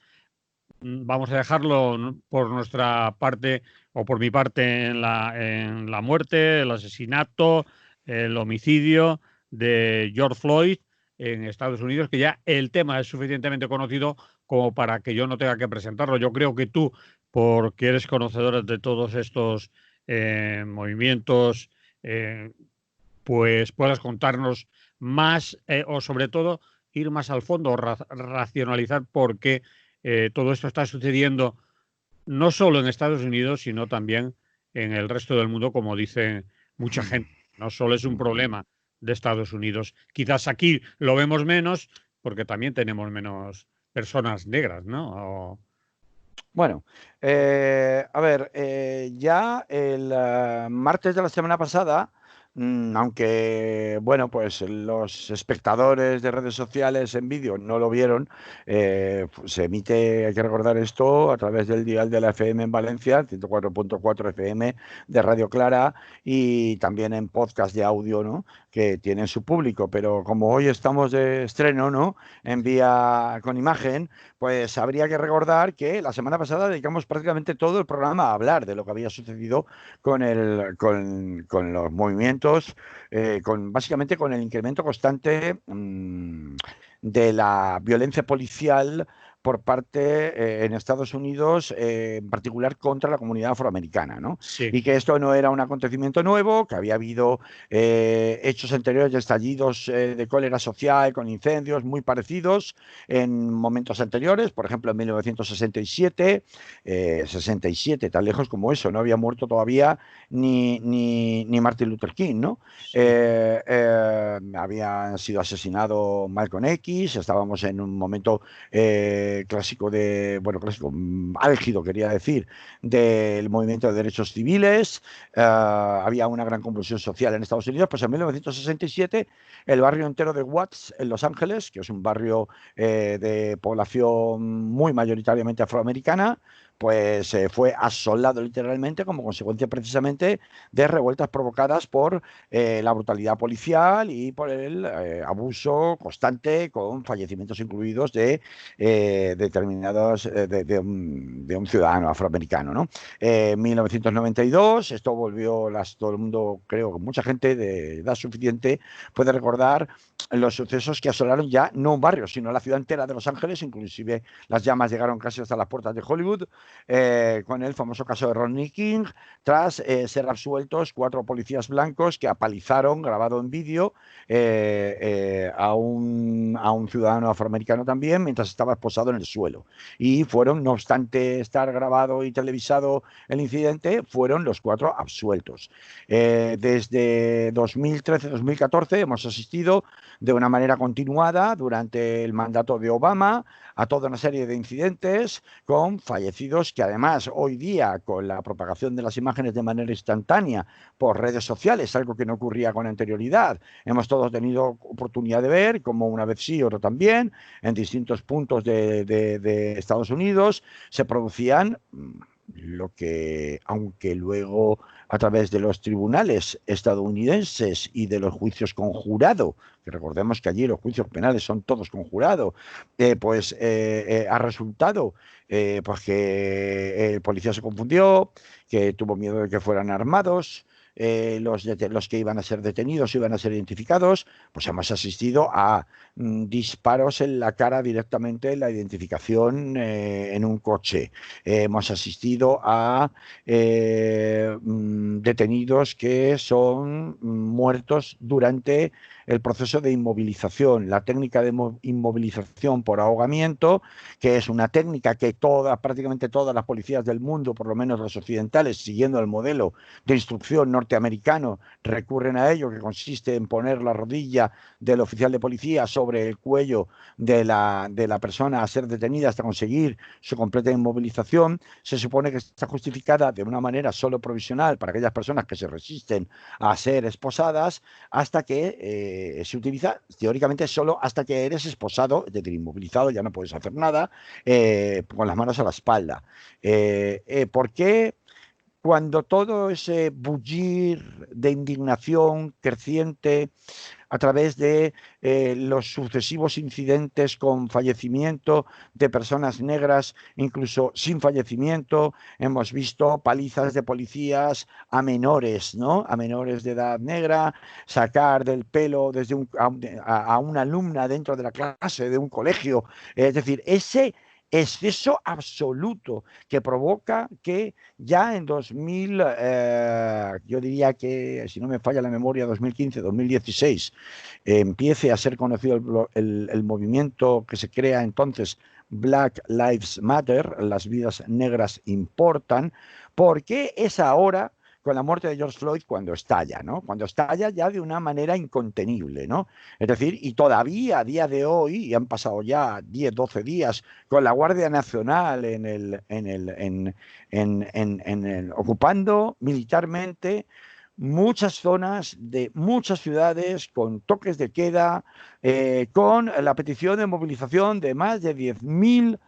vamos a dejarlo por nuestra parte o por mi parte en la muerte, el asesinato, el homicidio de George Floyd en Estados Unidos, que ya el tema es suficientemente conocido como para que yo no tenga que presentarlo. Yo creo que tú, porque eres conocedor de todos estos movimientos, pues puedas contarnos más o sobre todo ir más al fondo, racionalizar por qué todo esto está sucediendo no solo en Estados Unidos, sino también en el resto del mundo, como dice mucha gente. No solo es un problema de Estados Unidos. Quizás aquí lo vemos menos porque también tenemos menos personas negras, ¿no? Bueno, a ver, ya el martes de la semana pasada, aunque, bueno, pues los espectadores de redes sociales en vídeo no lo vieron, se emite, hay que recordar esto, a través del dial de la FM en Valencia, 104.4 FM de Radio Clara, y también en podcast de audio, ¿no? Que tienen su público, pero como hoy estamos de estreno, ¿no? En vía con imagen, pues habría que recordar que la semana pasada dedicamos prácticamente todo el programa a hablar de lo que había sucedido con los movimientos, básicamente con el incremento constante de la violencia policial por parte en Estados Unidos, en particular contra la comunidad afroamericana, ¿no? Sí, Y que esto no era un acontecimiento nuevo, que había habido hechos anteriores de estallidos de cólera social con incendios muy parecidos en momentos anteriores, por ejemplo en 1967, 67, tan lejos como eso, no había muerto todavía ni Martin Luther King, ¿no? sí, Había sido asesinado Malcolm X, estábamos en un momento clásico bueno, clásico, álgido, quería decir, del movimiento de derechos civiles, había una gran convulsión social en Estados Unidos, pues en 1967 el barrio entero de Watts, en Los Ángeles, que es un barrio de población muy mayoritariamente afroamericana, pues fue asolado literalmente como consecuencia precisamente de revueltas provocadas por la brutalidad policial y por el abuso constante, con fallecimientos incluidos de determinados de un ciudadano afroamericano, ¿no? En 1992, esto volvió, todo el mundo, creo que mucha gente de edad suficiente puede recordar los sucesos que asolaron ya no un barrio, sino la ciudad entera de Los Ángeles, inclusive las llamas llegaron casi hasta las puertas de Hollywood, con el famoso caso de Rodney King, tras ser absueltos 4 policías blancos que apalizaron, grabado en vídeo, a un ciudadano afroamericano también, mientras estaba esposado en el suelo. Y fueron, no obstante estar grabado y televisado el incidente, fueron los 4 absueltos. Desde 2013-2014 hemos asistido de una manera continuada durante el mandato de Obama a toda una serie de incidentes con fallecidos que además hoy día, con la propagación de las imágenes de manera instantánea por redes sociales, algo que no ocurría con anterioridad, hemos todos tenido oportunidad de ver, como una vez sí, otra también, en distintos puntos de Estados Unidos se producían lo que, aunque luego a través de los tribunales estadounidenses y de los juicios con jurado, que recordemos que allí los juicios penales son todos con jurado, ha resultado pues que el policía se confundió, que tuvo miedo de que fueran armados, los que iban a ser detenidos iban a ser identificados, pues hemos asistido a disparos en la cara directamente en la identificación en un coche. Hemos asistido a detenidos que son muertos durante el proceso de inmovilización, la técnica de inmovilización por ahogamiento, que es una técnica que prácticamente todas las policías del mundo, por lo menos los occidentales, siguiendo el modelo de instrucción norteamericano, recurren a ello, que consiste en poner la rodilla del oficial de policía sobre el cuello de la persona a ser detenida hasta conseguir su completa inmovilización. Se supone que está justificada de una manera solo provisional para aquellas personas que se resisten a ser esposadas, hasta que se utiliza teóricamente solo hasta que eres esposado, es decir, inmovilizado, ya no puedes hacer nada, con las manos a la espalda. ¿Por qué? Cuando todo ese bullir de indignación creciente a través de los sucesivos incidentes con fallecimiento de personas negras, incluso sin fallecimiento, hemos visto palizas de policías a menores, ¿no? A menores de edad negra, sacar del pelo desde a una alumna dentro de la clase de un colegio. Es decir, ese exceso absoluto que provoca que ya en 2000, yo diría que, si no me falla la memoria, 2015, 2016, empiece a ser conocido el movimiento que se crea entonces, Black Lives Matter, las vidas negras importan, porque es ahora, con la muerte de George Floyd, cuando estalla, ¿no? Cuando estalla ya de una manera incontenible, ¿no? Es decir, y todavía a día de hoy, y han pasado ya 10, 12 días, con la Guardia Nacional ocupando militarmente muchas zonas de muchas ciudades con toques de queda, con la petición de movilización de más de 10.000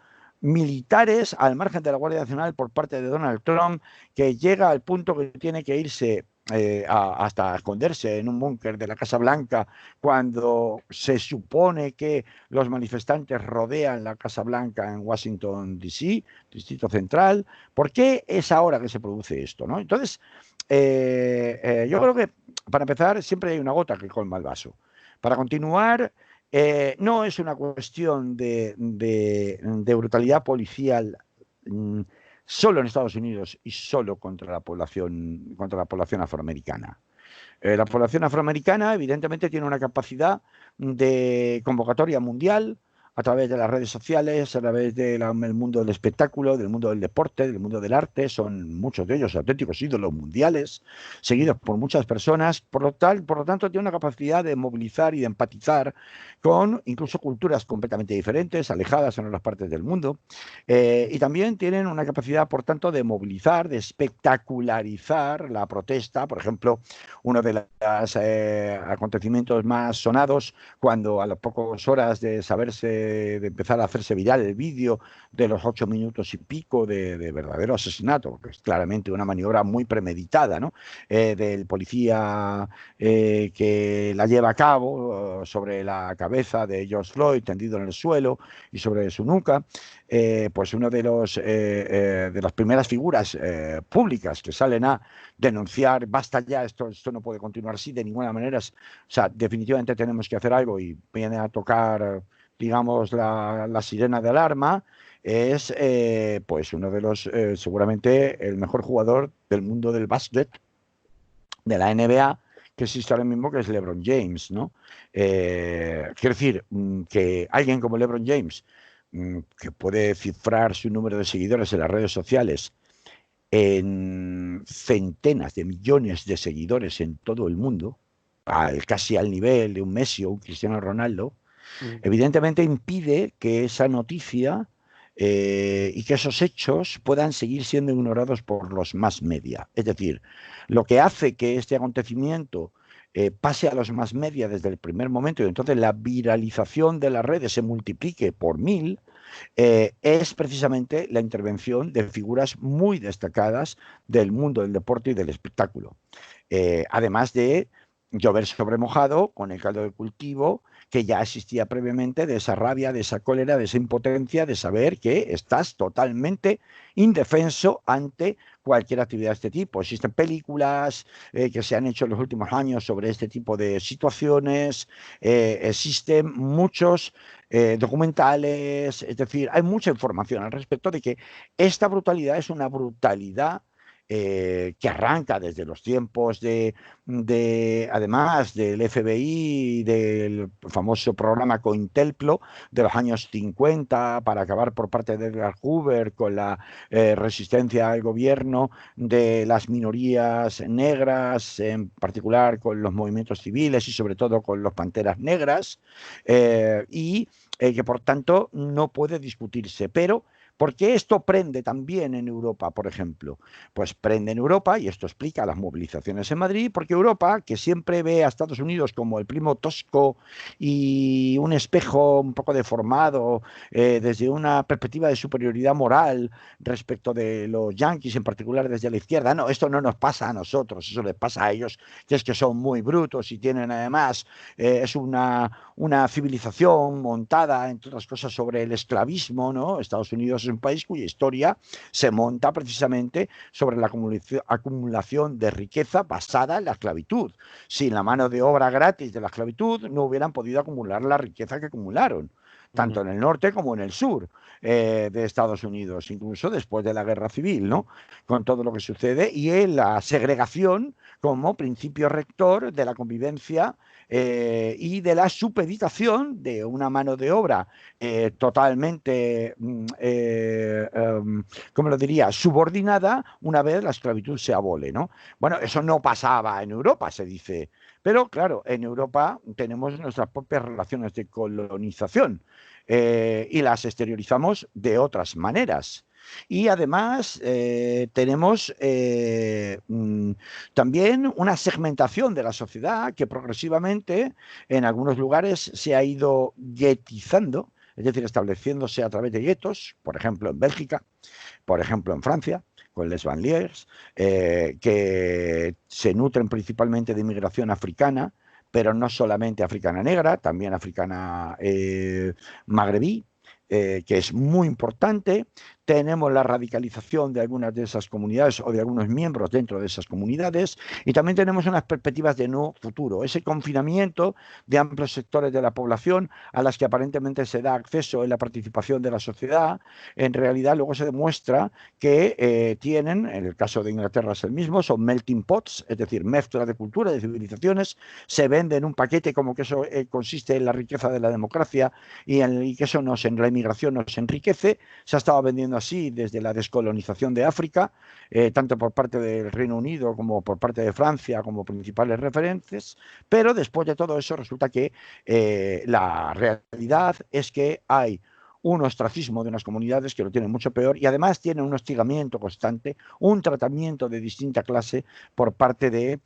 militares al margen de la Guardia Nacional por parte de Donald Trump, que llega al punto que tiene que irse hasta esconderse en un búnker de la Casa Blanca cuando se supone que los manifestantes rodean la Casa Blanca en Washington, D.C., Distrito Central. ¿Por qué es ahora que se produce esto, ¿no? Entonces, yo creo que, para empezar, siempre hay una gota que colma el vaso. Para continuar, no es una cuestión de brutalidad policial solo en Estados Unidos y solo contra la población afroamericana. La población afroamericana, evidentemente, tiene una capacidad de convocatoria mundial a través de las redes sociales, a través del mundo del espectáculo, del mundo del deporte, del mundo del arte. Son muchos de ellos auténticos ídolos mundiales, seguidos por muchas personas. Por lo tanto, tiene una capacidad de movilizar y de empatizar con incluso culturas completamente diferentes, alejadas en otras partes del mundo. Y también tienen una capacidad, por tanto, de movilizar, de espectacularizar la protesta. Por ejemplo, uno de los acontecimientos más sonados, cuando a las pocas horas de empezar a hacerse viral el vídeo de los 8 minutos y pico de verdadero asesinato, que es claramente una maniobra muy premeditada, ¿no? Del policía que la lleva a cabo sobre la cabeza de George Floyd tendido en el suelo y sobre su nuca. Pues uno de las primeras figuras públicas que salen a denunciar: basta ya, esto no puede continuar así de ninguna manera. O sea, definitivamente tenemos que hacer algo, y viene a tocar, digamos, la sirena de alarma. Es pues uno de los, seguramente el mejor jugador del mundo del básquet, de la NBA, que existe ahora mismo, que es LeBron James, ¿no? Quiero decir, que alguien como LeBron James, que puede cifrar su número de seguidores en las redes sociales en centenas de millones de seguidores en todo el mundo, casi al nivel de un Messi o un Cristiano Ronaldo, evidentemente impide que esa noticia y que esos hechos puedan seguir siendo ignorados por los más media. Es decir, lo que hace que este acontecimiento pase a los más media desde el primer momento, y entonces la viralización de las redes se multiplique por 1000, es precisamente la intervención de figuras muy destacadas del mundo del deporte y del espectáculo. Además de llover sobre mojado, con el caldo de cultivo que ya existía previamente, de esa rabia, de esa cólera, de esa impotencia, de saber que estás totalmente indefenso ante cualquier actividad de este tipo. Existen películas que se han hecho en los últimos años sobre este tipo de situaciones, existen muchos documentales, es decir, hay mucha información al respecto de que esta brutalidad es una brutalidad que arranca desde los tiempos además del FBI y del famoso programa COINTELPRO de los años 50 para acabar por parte de Edgar Hoover con la resistencia al gobierno de las minorías negras, en particular con los movimientos civiles y sobre todo con los Panteras Negras, y que por tanto no puede discutirse. Pero ¿por qué esto prende también en Europa, por ejemplo? Pues prende en Europa, y esto explica las movilizaciones en Madrid, porque Europa, que siempre ve a Estados Unidos como el primo tosco y un espejo un poco deformado desde una perspectiva de superioridad moral respecto de los yanquis, en particular desde la izquierda, no, esto no nos pasa a nosotros, eso les pasa a ellos, que es que son muy brutos y tienen además, es una civilización montada, entre otras cosas, sobre el esclavismo, ¿no? Estados Unidos es un país cuya historia se monta precisamente sobre la acumulación de riqueza basada en la esclavitud. Sin la mano de obra gratis de la esclavitud no hubieran podido acumular la riqueza que acumularon, tanto en el norte como en el sur de Estados Unidos, incluso después de la guerra civil, ¿no? Con todo lo que sucede, y en la segregación como principio rector de la convivencia y de la supeditación de una mano de obra totalmente, ¿cómo lo diría?, subordinada una vez la esclavitud se abole, ¿no? Bueno, eso no pasaba en Europa, se dice. Pero claro, en Europa tenemos nuestras propias relaciones de colonización y las exteriorizamos de otras maneras. Y además tenemos también una segmentación de la sociedad que progresivamente en algunos lugares se ha ido guetizando, es decir, estableciéndose a través de guetos, por ejemplo en Bélgica, por ejemplo en Francia, con les banlieues, que se nutren principalmente de inmigración africana, pero no solamente africana negra, también africana magrebí, que es muy importante. Tenemos la radicalización de algunas de esas comunidades o de algunos miembros dentro de esas comunidades, y también tenemos unas perspectivas de no futuro, ese confinamiento de amplios sectores de la población a las que aparentemente se da acceso en la participación de la sociedad. En realidad luego se demuestra que tienen, en el caso de Inglaterra es el mismo, son melting pots, es decir, mezcla de culturas, de civilizaciones, se vende en un paquete como que eso consiste en la riqueza de la democracia y que eso la inmigración nos enriquece. Se ha estado vendiendo así desde la descolonización de África, tanto por parte del Reino Unido como por parte de Francia como principales referentes, pero después de todo eso resulta que la realidad es que hay un ostracismo de unas comunidades que lo tienen mucho peor y además tienen un hostigamiento constante, un tratamiento de distinta clase por parte de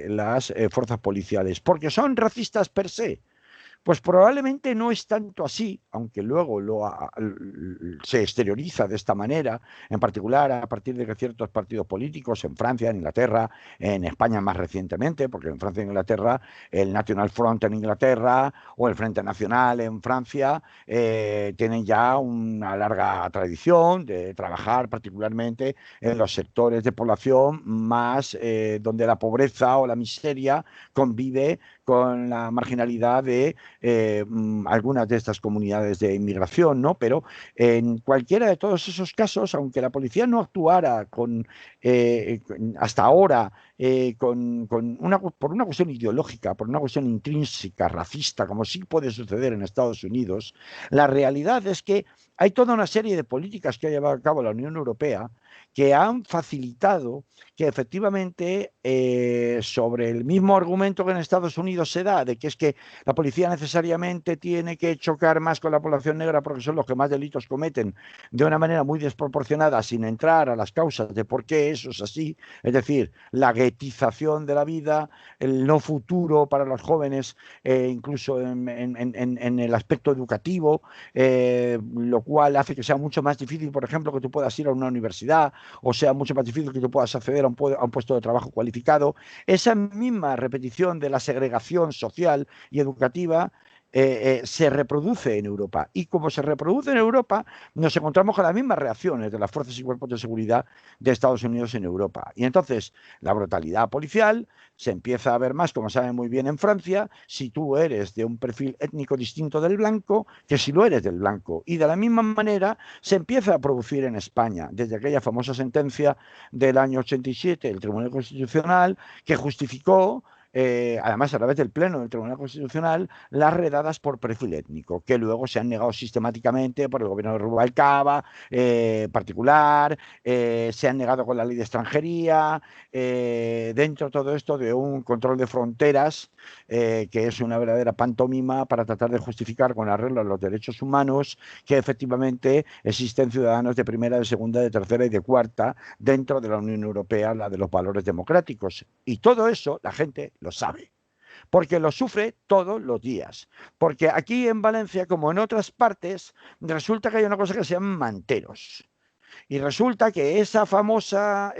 las fuerzas policiales, porque son racistas per se. Pues probablemente no es tanto así, aunque luego se exterioriza de esta manera, en particular a partir de que ciertos partidos políticos en Francia, en Inglaterra, en España más recientemente, porque en Francia e Inglaterra, el National Front en Inglaterra o el Frente Nacional en Francia tienen ya una larga tradición de trabajar particularmente en los sectores de población más donde la pobreza o la miseria convive con la marginalidad de algunas de estas comunidades de inmigración, ¿no? Pero en cualquiera de todos esos casos, aunque la policía no actuara hasta ahora por una cuestión ideológica, por una cuestión intrínseca, racista, como sí puede suceder en Estados Unidos, la realidad es que hay toda una serie de políticas que ha llevado a cabo la Unión Europea que han facilitado que efectivamente sobre el mismo argumento que en Estados Unidos se da, de que es que la policía necesariamente tiene que chocar más con la población negra porque son los que más delitos cometen de una manera muy desproporcionada, sin entrar a las causas de por qué eso es así, es decir, la guetización de la vida, el no futuro para los jóvenes, incluso en el aspecto educativo, lo cual hace que sea mucho más difícil, por ejemplo, que tú puedas ir a una universidad, o sea mucho más difícil que tú puedas acceder a un puesto de trabajo cualificado. Esa misma repetición de la segregación social y educativa se reproduce en Europa. Y como se reproduce en Europa, nos encontramos con las mismas reacciones de las fuerzas y cuerpos de seguridad de Estados Unidos en Europa. Y entonces la brutalidad policial se empieza a ver más, como saben muy bien en Francia, si tú eres de un perfil étnico distinto del blanco, que si lo eres del blanco. Y de la misma manera se empieza a producir en España, desde aquella famosa sentencia del año 87 del Tribunal Constitucional, que justificó además a través del Pleno del Tribunal Constitucional, las redadas por perfil étnico, que luego se han negado sistemáticamente por el gobierno de Rubalcaba, particular, se han negado con la ley de extranjería, dentro de todo esto de un control de fronteras, que es una verdadera pantomima para tratar de justificar con arreglo a los derechos humanos que efectivamente existen ciudadanos de primera, de segunda, de tercera y de cuarta dentro de la Unión Europea, la de los valores democráticos. Y todo eso la gente lo sabe, porque lo sufre todos los días. Porque aquí en Valencia, como en otras partes, resulta que hay una cosa que se llaman manteros. Y resulta que esa famosa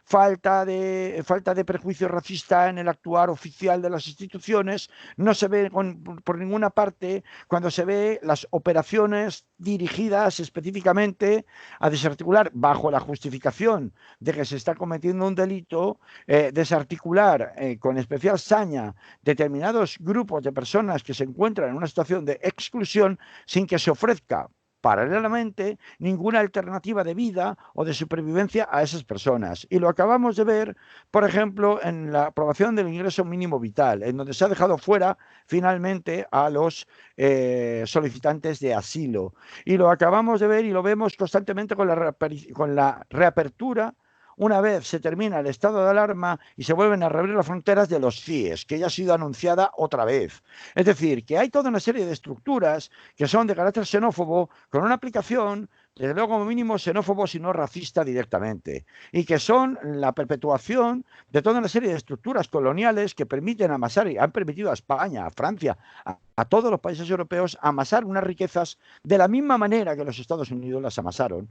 falta de prejuicio racista en el actuar oficial de las instituciones no se ve por ninguna parte cuando se ve las operaciones dirigidas específicamente a desarticular, bajo la justificación de que se está cometiendo un delito, desarticular con especial saña determinados grupos de personas que se encuentran en una situación de exclusión sin que se ofrezca paralelamente ninguna alternativa de vida o de supervivencia a esas personas. Y lo acabamos de ver, por ejemplo, en la aprobación del ingreso mínimo vital, en donde se ha dejado fuera finalmente a los solicitantes de asilo. Y lo acabamos de ver y lo vemos constantemente con la reapertura una vez se termina el estado de alarma y se vuelven a reabrir las fronteras de los CIES, que ya ha sido anunciada otra vez. Es decir, que hay toda una serie de estructuras que son de carácter xenófobo, con una aplicación, desde luego como mínimo xenófobo, si no racista directamente, y que son la perpetuación de toda una serie de estructuras coloniales que permiten amasar, y han permitido a España, a Francia, a todos los países europeos, amasar unas riquezas de la misma manera que los Estados Unidos las amasaron,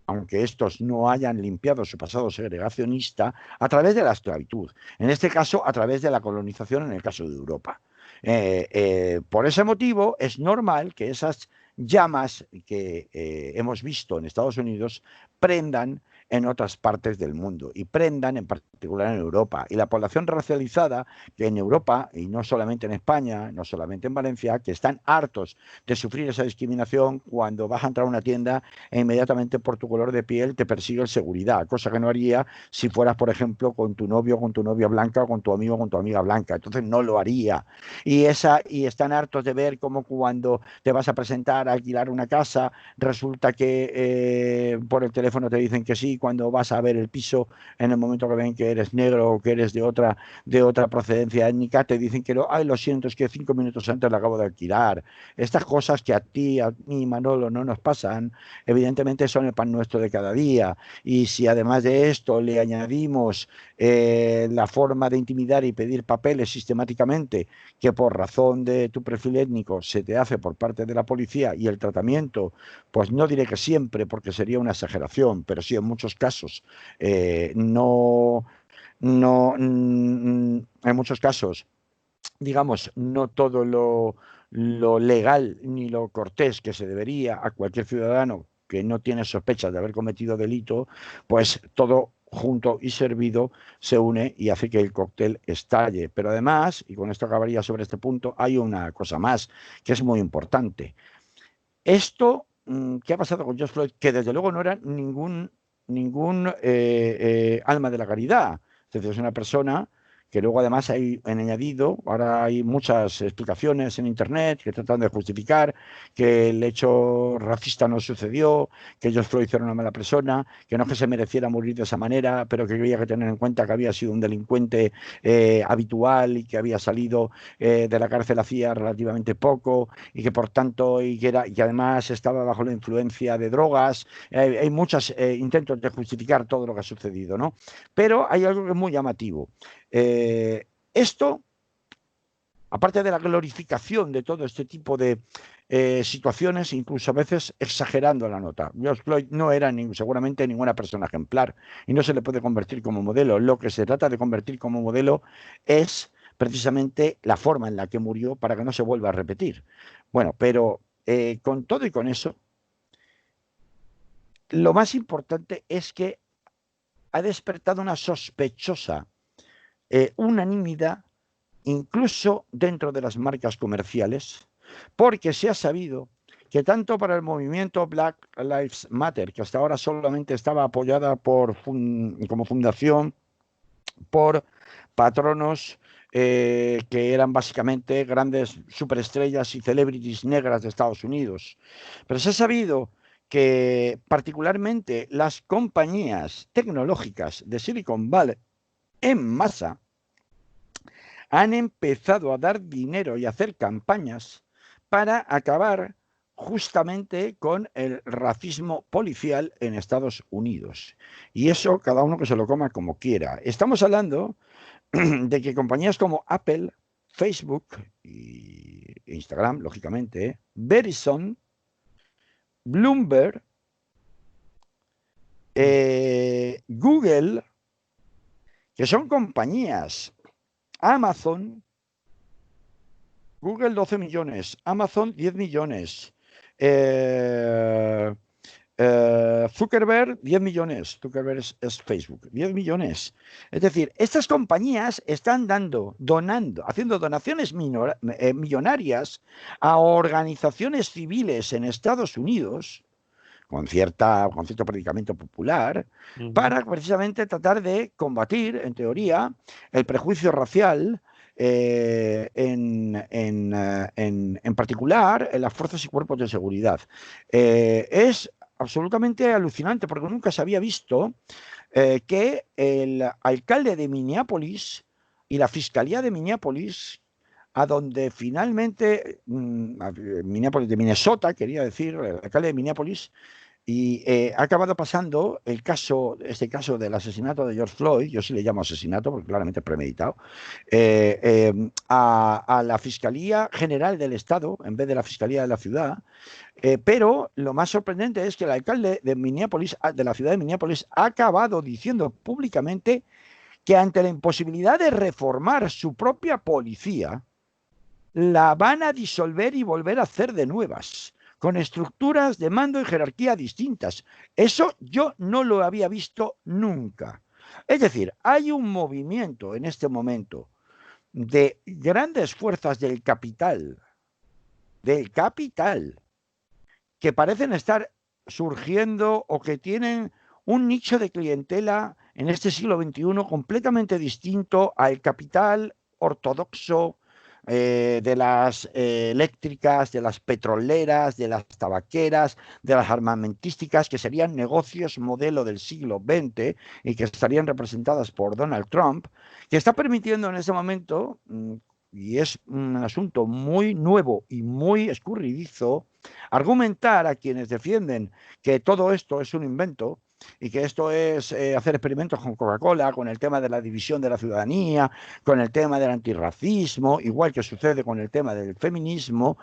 aunque estos no hayan limpiado su pasado segregacionista, a través de la esclavitud. En este caso, a través de la colonización en el caso de Europa. Por ese motivo, es normal que esas llamas que hemos visto en Estados Unidos prendan en otras partes del mundo y prendan en particular en Europa. Y la población racializada que en Europa, y no solamente en España, no solamente en Valencia, que están hartos de sufrir esa discriminación cuando vas a entrar a una tienda e inmediatamente por tu color de piel te persigue el seguridad, cosa que no haría si fueras, por ejemplo, con tu novio o con tu novia blanca o con tu amigo o con tu amiga blanca. Entonces no lo haría. Y están hartos de ver cómo cuando te vas a presentar a alquilar una casa, resulta que por el teléfono te dicen que sí, cuando vas a ver el piso, en el momento que ven que eres negro o que eres de otra procedencia étnica, te dicen que no, ay, lo siento, es que 5 minutos antes lo acabo de alquilar. Estas cosas que a ti, a mí, Manolo, no nos pasan, evidentemente son el pan nuestro de cada día. Y si además de esto le añadimos la forma de intimidar y pedir papeles sistemáticamente, que por razón de tu perfil étnico se te hace por parte de la policía, y el tratamiento, pues no diré que siempre, porque sería una exageración, pero sí en muchos casos, en muchos casos, digamos, no todo lo legal ni lo cortés que se debería a cualquier ciudadano que no tiene sospechas de haber cometido delito, pues todo junto y servido se une y hace que el cóctel estalle. Pero además, y con esto acabaría sobre este punto, hay una cosa más que es muy importante. Esto que ha pasado con George Floyd, que desde luego no era ningún alma de la caridad, es decir, es una persona que luego además hay en añadido, ahora hay muchas explicaciones en Internet que tratan de justificar que el hecho racista no sucedió, que George Floyd era una mala persona, que no es que se mereciera morir de esa manera, pero que había que tener en cuenta que había sido un delincuente habitual y que había salido de la cárcel hacía relativamente poco y que por tanto, y que además estaba bajo la influencia de drogas. Hay muchos intentos de justificar todo lo que ha sucedido, ¿no? Pero hay algo que es muy llamativo. Esto, aparte de la glorificación de todo este tipo de situaciones, incluso a veces exagerando la nota. George Floyd no era seguramente ninguna persona ejemplar y no se le puede convertir como modelo. Lo que se trata de convertir como modelo es precisamente la forma en la que murió para que no se vuelva a repetir. Bueno, pero con todo y con eso, lo más importante es que ha despertado una sospechosa unanimidad, incluso dentro de las marcas comerciales, porque se ha sabido que tanto para el movimiento Black Lives Matter, que hasta ahora solamente estaba apoyada como fundación por patronos que eran básicamente grandes superestrellas y celebrities negras de Estados Unidos, pero se ha sabido que particularmente las compañías tecnológicas de Silicon Valley en masa han empezado a dar dinero y a hacer campañas para acabar justamente con el racismo policial en Estados Unidos. Y eso cada uno que se lo coma como quiera. Estamos hablando de que compañías como Apple, Facebook y Instagram, lógicamente, Verizon, Bloomberg, Google, que son compañías, Amazon, Google 12 millones, Amazon 10 millones, Zuckerberg 10 millones, Zuckerberg es Facebook, 10 millones. Es decir, estas compañías están donando, haciendo donaciones millonarias a organizaciones civiles en Estados Unidos, con cierto predicamento popular, para precisamente tratar de combatir, en teoría, el prejuicio racial, en particular en las fuerzas y cuerpos de seguridad. Es absolutamente alucinante porque nunca se había visto que el alcalde de Minneapolis y la fiscalía de Minneapolis, a donde finalmente, Minneapolis, de Minnesota, quería decir, el alcalde de Minneapolis, y ha acabado pasando este caso del asesinato de George Floyd, yo sí le llamo asesinato porque claramente es premeditado, a la Fiscalía General del Estado en vez de la Fiscalía de la ciudad. Pero lo más sorprendente es que el alcalde de Minneapolis, de la ciudad de Minneapolis, ha acabado diciendo públicamente que ante la imposibilidad de reformar su propia policía, la van a disolver y volver a hacer de nuevas, con estructuras de mando y jerarquía distintas. Eso yo no lo había visto nunca. Es decir, hay un movimiento en este momento de grandes fuerzas del capital, que parecen estar surgiendo o que tienen un nicho de clientela en este siglo XXI completamente distinto al capital ortodoxo de las eléctricas, de las petroleras, de las tabaqueras, de las armamentísticas, que serían negocios modelo del siglo XX y que estarían representadas por Donald Trump, que está permitiendo en este momento, y es un asunto muy nuevo y muy escurridizo, argumentar a quienes defienden que todo esto es un invento y que esto es hacer experimentos con Coca-Cola, con el tema de la división de la ciudadanía, con el tema del antirracismo, igual que sucede con el tema del feminismo,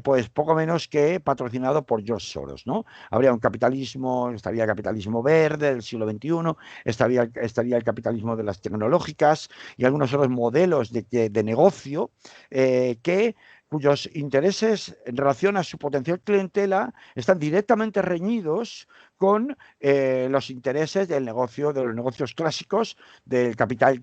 pues poco menos que patrocinado por George Soros, ¿no? Habría un capitalismo, estaría el capitalismo verde del siglo XXI, estaría el capitalismo de las tecnológicas y algunos otros modelos de negocio cuyos intereses en relación a su potencial clientela están directamente reñidos con los intereses de los negocios clásicos del capital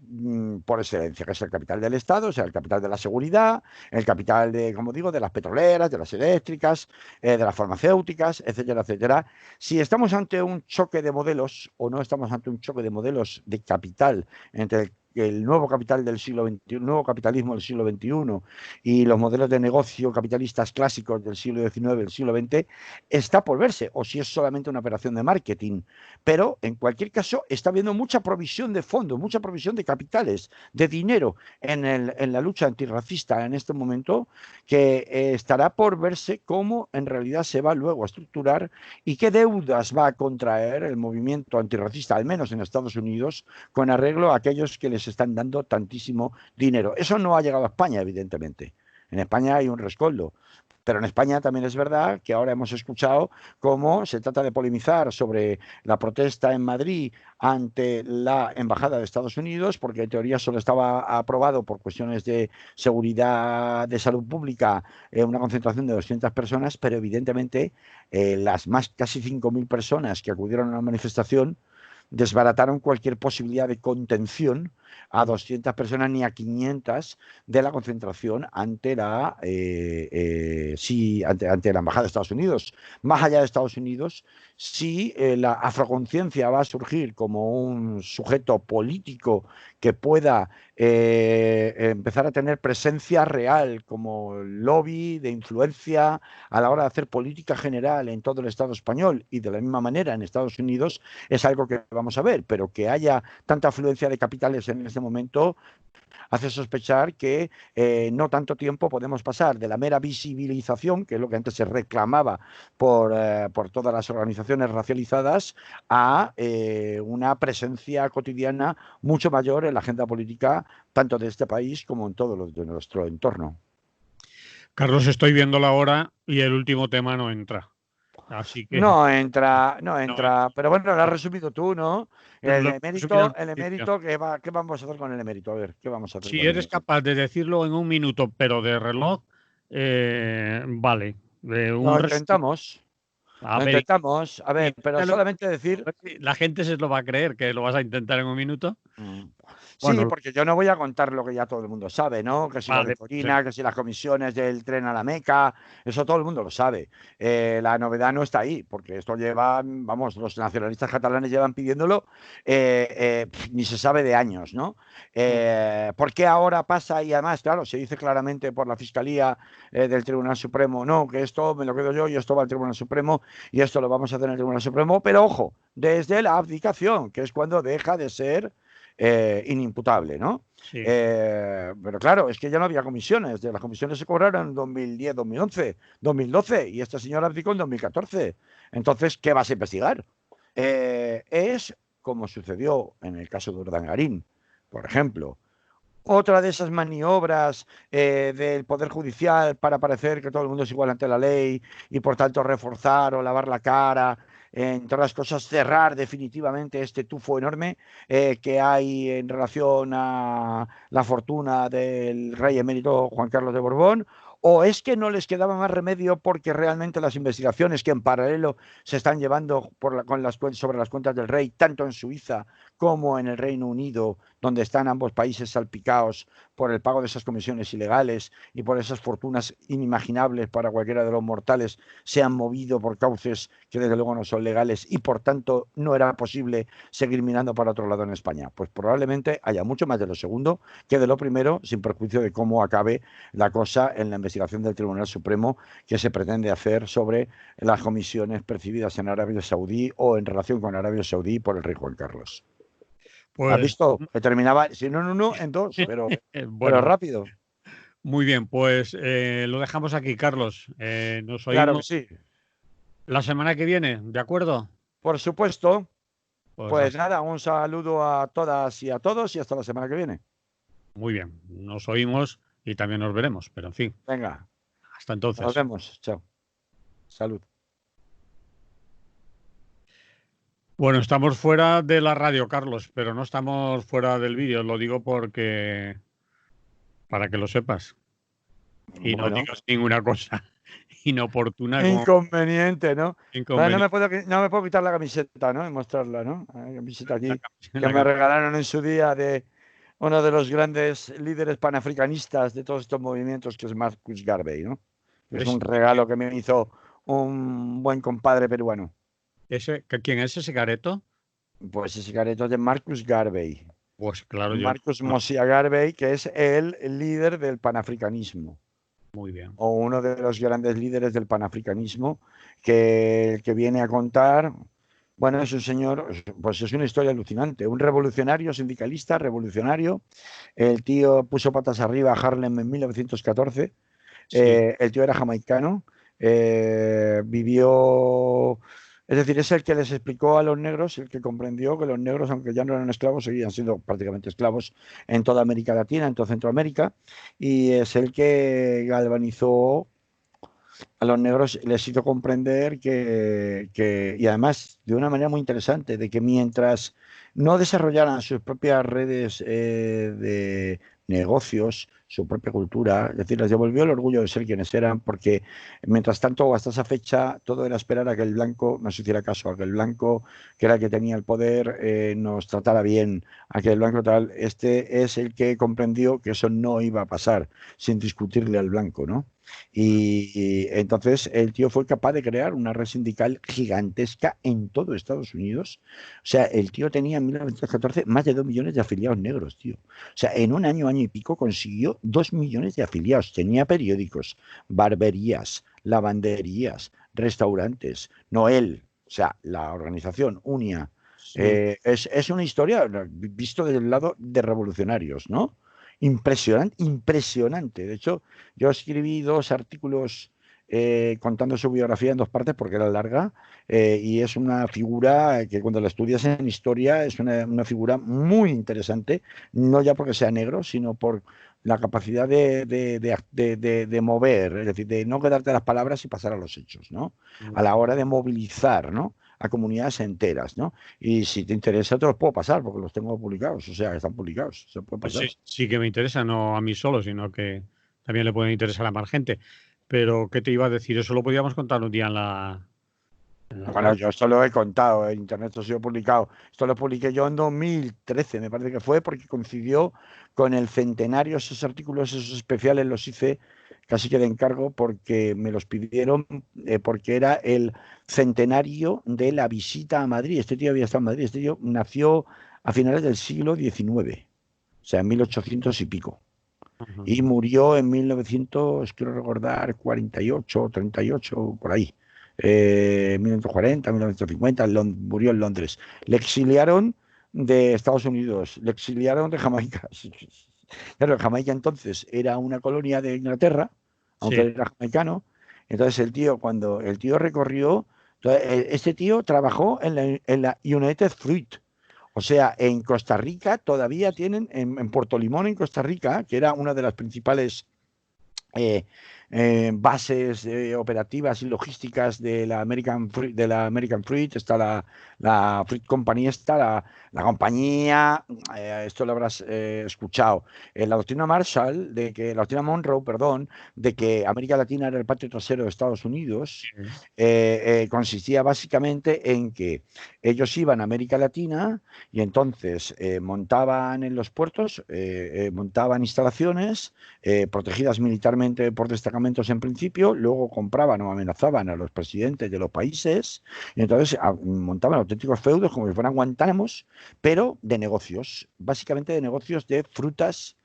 por excelencia, que es el capital del Estado, o sea, el capital de la seguridad, el capital como digo, de las petroleras, de las eléctricas, de las farmacéuticas, etcétera, etcétera. Si estamos ante un choque de modelos o no estamos ante un choque de modelos de capital entre el nuevo capital del siglo XXI, nuevo capitalismo del siglo XXI y los modelos de negocio capitalistas clásicos del siglo XIX, del siglo XX, está por verse, o si es solamente una operación de marketing. Pero, en cualquier caso, está habiendo mucha provisión de fondos, mucha provisión de capitales, de dinero en la lucha antirracista en este momento, que estará por verse cómo en realidad se va luego a estructurar y qué deudas va a contraer el movimiento antirracista, al menos en Estados Unidos, con arreglo a aquellos que les están dando tantísimo dinero. Eso no ha llegado a España, evidentemente. En España hay un rescoldo, Pero en España también es verdad que ahora hemos escuchado cómo se trata de polemizar sobre la protesta en Madrid ante la Embajada de Estados Unidos, porque en teoría solo estaba aprobado por cuestiones de seguridad de salud pública una concentración de 200 personas, pero evidentemente las más casi 5.000 personas que acudieron a la manifestación desbarataron cualquier posibilidad de contención a 200 personas ni a 500 de la concentración ante ante la Embajada de Estados Unidos. Más allá de Estados Unidos, si la afroconciencia va a surgir como un sujeto político que pueda empezar a tener presencia real como lobby de influencia a la hora de hacer política general en todo el Estado español y de la misma manera en Estados Unidos, es algo que vamos a ver, pero que haya tanta afluencia de capitales en este momento hace sospechar que no tanto tiempo podemos pasar de la mera visibilización, que es lo que antes se reclamaba por todas las organizaciones racializadas, a una presencia cotidiana mucho mayor en la agenda política, tanto de este país como en todo lo de nuestro entorno. Carlos, estoy viendo la hora y el último tema no entra. Así que No entra, no, pero bueno, lo has resumido tú, ¿no? lo he resumido en El principio. emérito, ¿qué vamos a hacer con el emérito? A ver, ¿qué vamos a hacer Si con el eres emérito? capaz de decirlo en un minuto, pero de reloj, vale. Un Lo resumen. intentamos. A Lo ver, intentamos, a ver, pero inténtalo, solamente a decir. ver si la gente se lo va a creer que lo vas a intentar en un minuto. Mm. Sí, Bueno, porque yo no voy a contar lo que ya todo el mundo sabe, ¿no? Que si lo de vale, pues Corina, que si las comisiones del tren a la Meca, eso todo el mundo lo sabe. La novedad no está ahí, porque esto lleva, vamos, los nacionalistas catalanes llevan pidiéndolo, ni se sabe de años, ¿no? ¿Por qué ahora pasa? Y además, claro, se dice claramente por la Fiscalía del Tribunal Supremo, no, que esto me lo quedo yo y esto va al Tribunal Supremo y esto lo vamos a hacer en el Tribunal Supremo, pero ojo, desde la abdicación, que es cuando deja de ser inimputable, ¿no? sí. Pero claro, es que ya no había comisiones. Las comisiones se cobraron en 2010, 2011, 2012 y este señor abdicó en 2014. Entonces, ¿qué vas a investigar? Es como sucedió en el caso de Urdangarín, por ejemplo. Otra de esas maniobras del Poder Judicial para parecer que todo el mundo es igual ante la ley y por tanto reforzar o lavar la cara, entre otras cosas cerrar definitivamente este tufo enorme que hay en relación a la fortuna del rey emérito Juan Carlos de Borbón. ¿O es que no les quedaba más remedio porque realmente las investigaciones que en paralelo se están llevando sobre las cuentas del rey, tanto en Suiza como en el Reino Unido, donde están ambos países salpicados por el pago de esas comisiones ilegales y por esas fortunas inimaginables para cualquiera de los mortales, se han movido por cauces que desde luego no son legales y por tanto no era posible seguir mirando para otro lado en España? Pues probablemente haya mucho más de lo segundo que de lo primero, sin perjuicio de cómo acabe la cosa en la investigación del Tribunal Supremo que se pretende hacer sobre las comisiones percibidas en Arabia Saudí o en relación con Arabia Saudí por el rey Juan Carlos. ¿Has Pues visto? Que terminaba, si no en uno, en dos, pero bueno, rápido. muy bien, pues lo dejamos aquí, Carlos. Nos Claro que oímos sí. la semana que viene, ¿de acuerdo? Por supuesto. Pues Pues nada, un saludo a todas y a todos y hasta la semana que viene. muy bien, nos oímos y también nos veremos, pero en fin, Venga, hasta nos entonces. vemos. Chao. Salud. Bueno, estamos fuera de la radio, Carlos, pero no estamos fuera del vídeo, lo digo porque para que lo sepas y no Bueno, digas ninguna cosa inoportuna como inconveniente, ¿no? Bueno, inconveniente. no me puedo quitar la camiseta, ¿no? Y mostrarla, ¿no? La camiseta La, aquí que la me regalaron en su día de uno de los grandes líderes panafricanistas de todos estos movimientos, que es Marcus Garvey, ¿no? Es un regalo que me hizo un buen compadre peruano. ¿Quién es ese careto? Pues ese careto es de Marcus Garvey. Pues claro, yo Marcus no. Mosiah Garvey, que es el líder del panafricanismo, Muy bien. o uno de los grandes líderes del panafricanismo, que viene a contar, bueno, es un señor, pues es una historia alucinante, un revolucionario, sindicalista, revolucionario. El tío puso patas arriba a Harlem en 1914. Sí. El tío era jamaicano, vivió, es decir, es el que les explicó a los negros, el que comprendió que los negros, aunque ya no eran esclavos, seguían siendo prácticamente esclavos en toda América Latina, en toda Centroamérica, y es el que galvanizó a los negros les hizo comprender y además de una manera muy interesante, de que mientras no desarrollaran sus propias redes de negocios, su propia cultura, es decir, les devolvió el orgullo de ser quienes eran, porque mientras tanto, hasta esa fecha, todo era esperar a que el blanco nos hiciera caso, a que el blanco, que era el que tenía el poder, nos tratara bien, a que el blanco tal. Este es el que comprendió que eso no iba a pasar sin discutirle al blanco, ¿no? Y entonces el tío fue capaz de crear una red sindical gigantesca en todo Estados Unidos. O sea, el tío tenía en 1914 más de 2 millones de afiliados negros, tío. O sea, en un año, año y pico consiguió 2 millones de afiliados. Tenía periódicos, barberías, lavanderías, restaurantes. No él, o sea, la organización UNIA. Sí. Es una historia visto desde el lado de revolucionarios, ¿no? Impresionante, impresionante. De hecho, yo escribí 2 artículos contando su biografía en 2 partes porque era larga, y es una figura que cuando la estudias en historia es una figura muy interesante, no ya porque sea negro, sino por la capacidad de mover, es decir, de no quedarte a las palabras y pasar a los hechos, ¿no? A la hora de movilizar, ¿no? A comunidades enteras, ¿no? Y si te interesa, te los puedo pasar porque los tengo publicados, o sea, están publicados, se puede Sí, pasar. sí que me interesa, no a mí solo, sino que también le puede interesar a más gente. Pero, ¿qué te iba a decir? Eso lo podíamos contar un día en la Bueno, radio. yo esto lo he contado, en internet esto ha sido publicado. Esto lo publiqué yo en 2013, me parece que fue, porque coincidió con el centenario. Esos artículos, esos especiales los hice casi que de encargo porque me los pidieron, porque era el centenario de la visita a Madrid. Este tío había estado en Madrid, este tío nació a finales del siglo XIX, o sea, en 1800 y pico. Ajá. Y murió en 1900, quiero recordar, 48, 38, por ahí. 1940, 1950, murió en Londres. Le exiliaron de Estados Unidos, le exiliaron de Jamaica. Claro, Jamaica entonces era una colonia de Inglaterra, aunque Sí, él era jamaicano. Entonces el tío, cuando el tío recorrió, este tío trabajó en la United Fruit, o sea, en Costa Rica todavía tienen, en Puerto Limón, en Costa Rica, que era una de las principales eh, bases operativas y logísticas de la American Fruit, está la Fruit Company, está la compañía, esto lo habrás escuchado, la doctrina Marshall, la doctrina Monroe, perdón, de que América Latina era el patio trasero de Estados Unidos, sí, consistía básicamente en que ellos iban a América Latina y entonces montaban en los puertos, montaban instalaciones protegidas militarmente por destacamentos en principio, luego compraban o amenazaban a los presidentes de los países, y entonces montaban auténticos feudos como si fueran Guantánamos, pero de negocios, básicamente de negocios de frutas.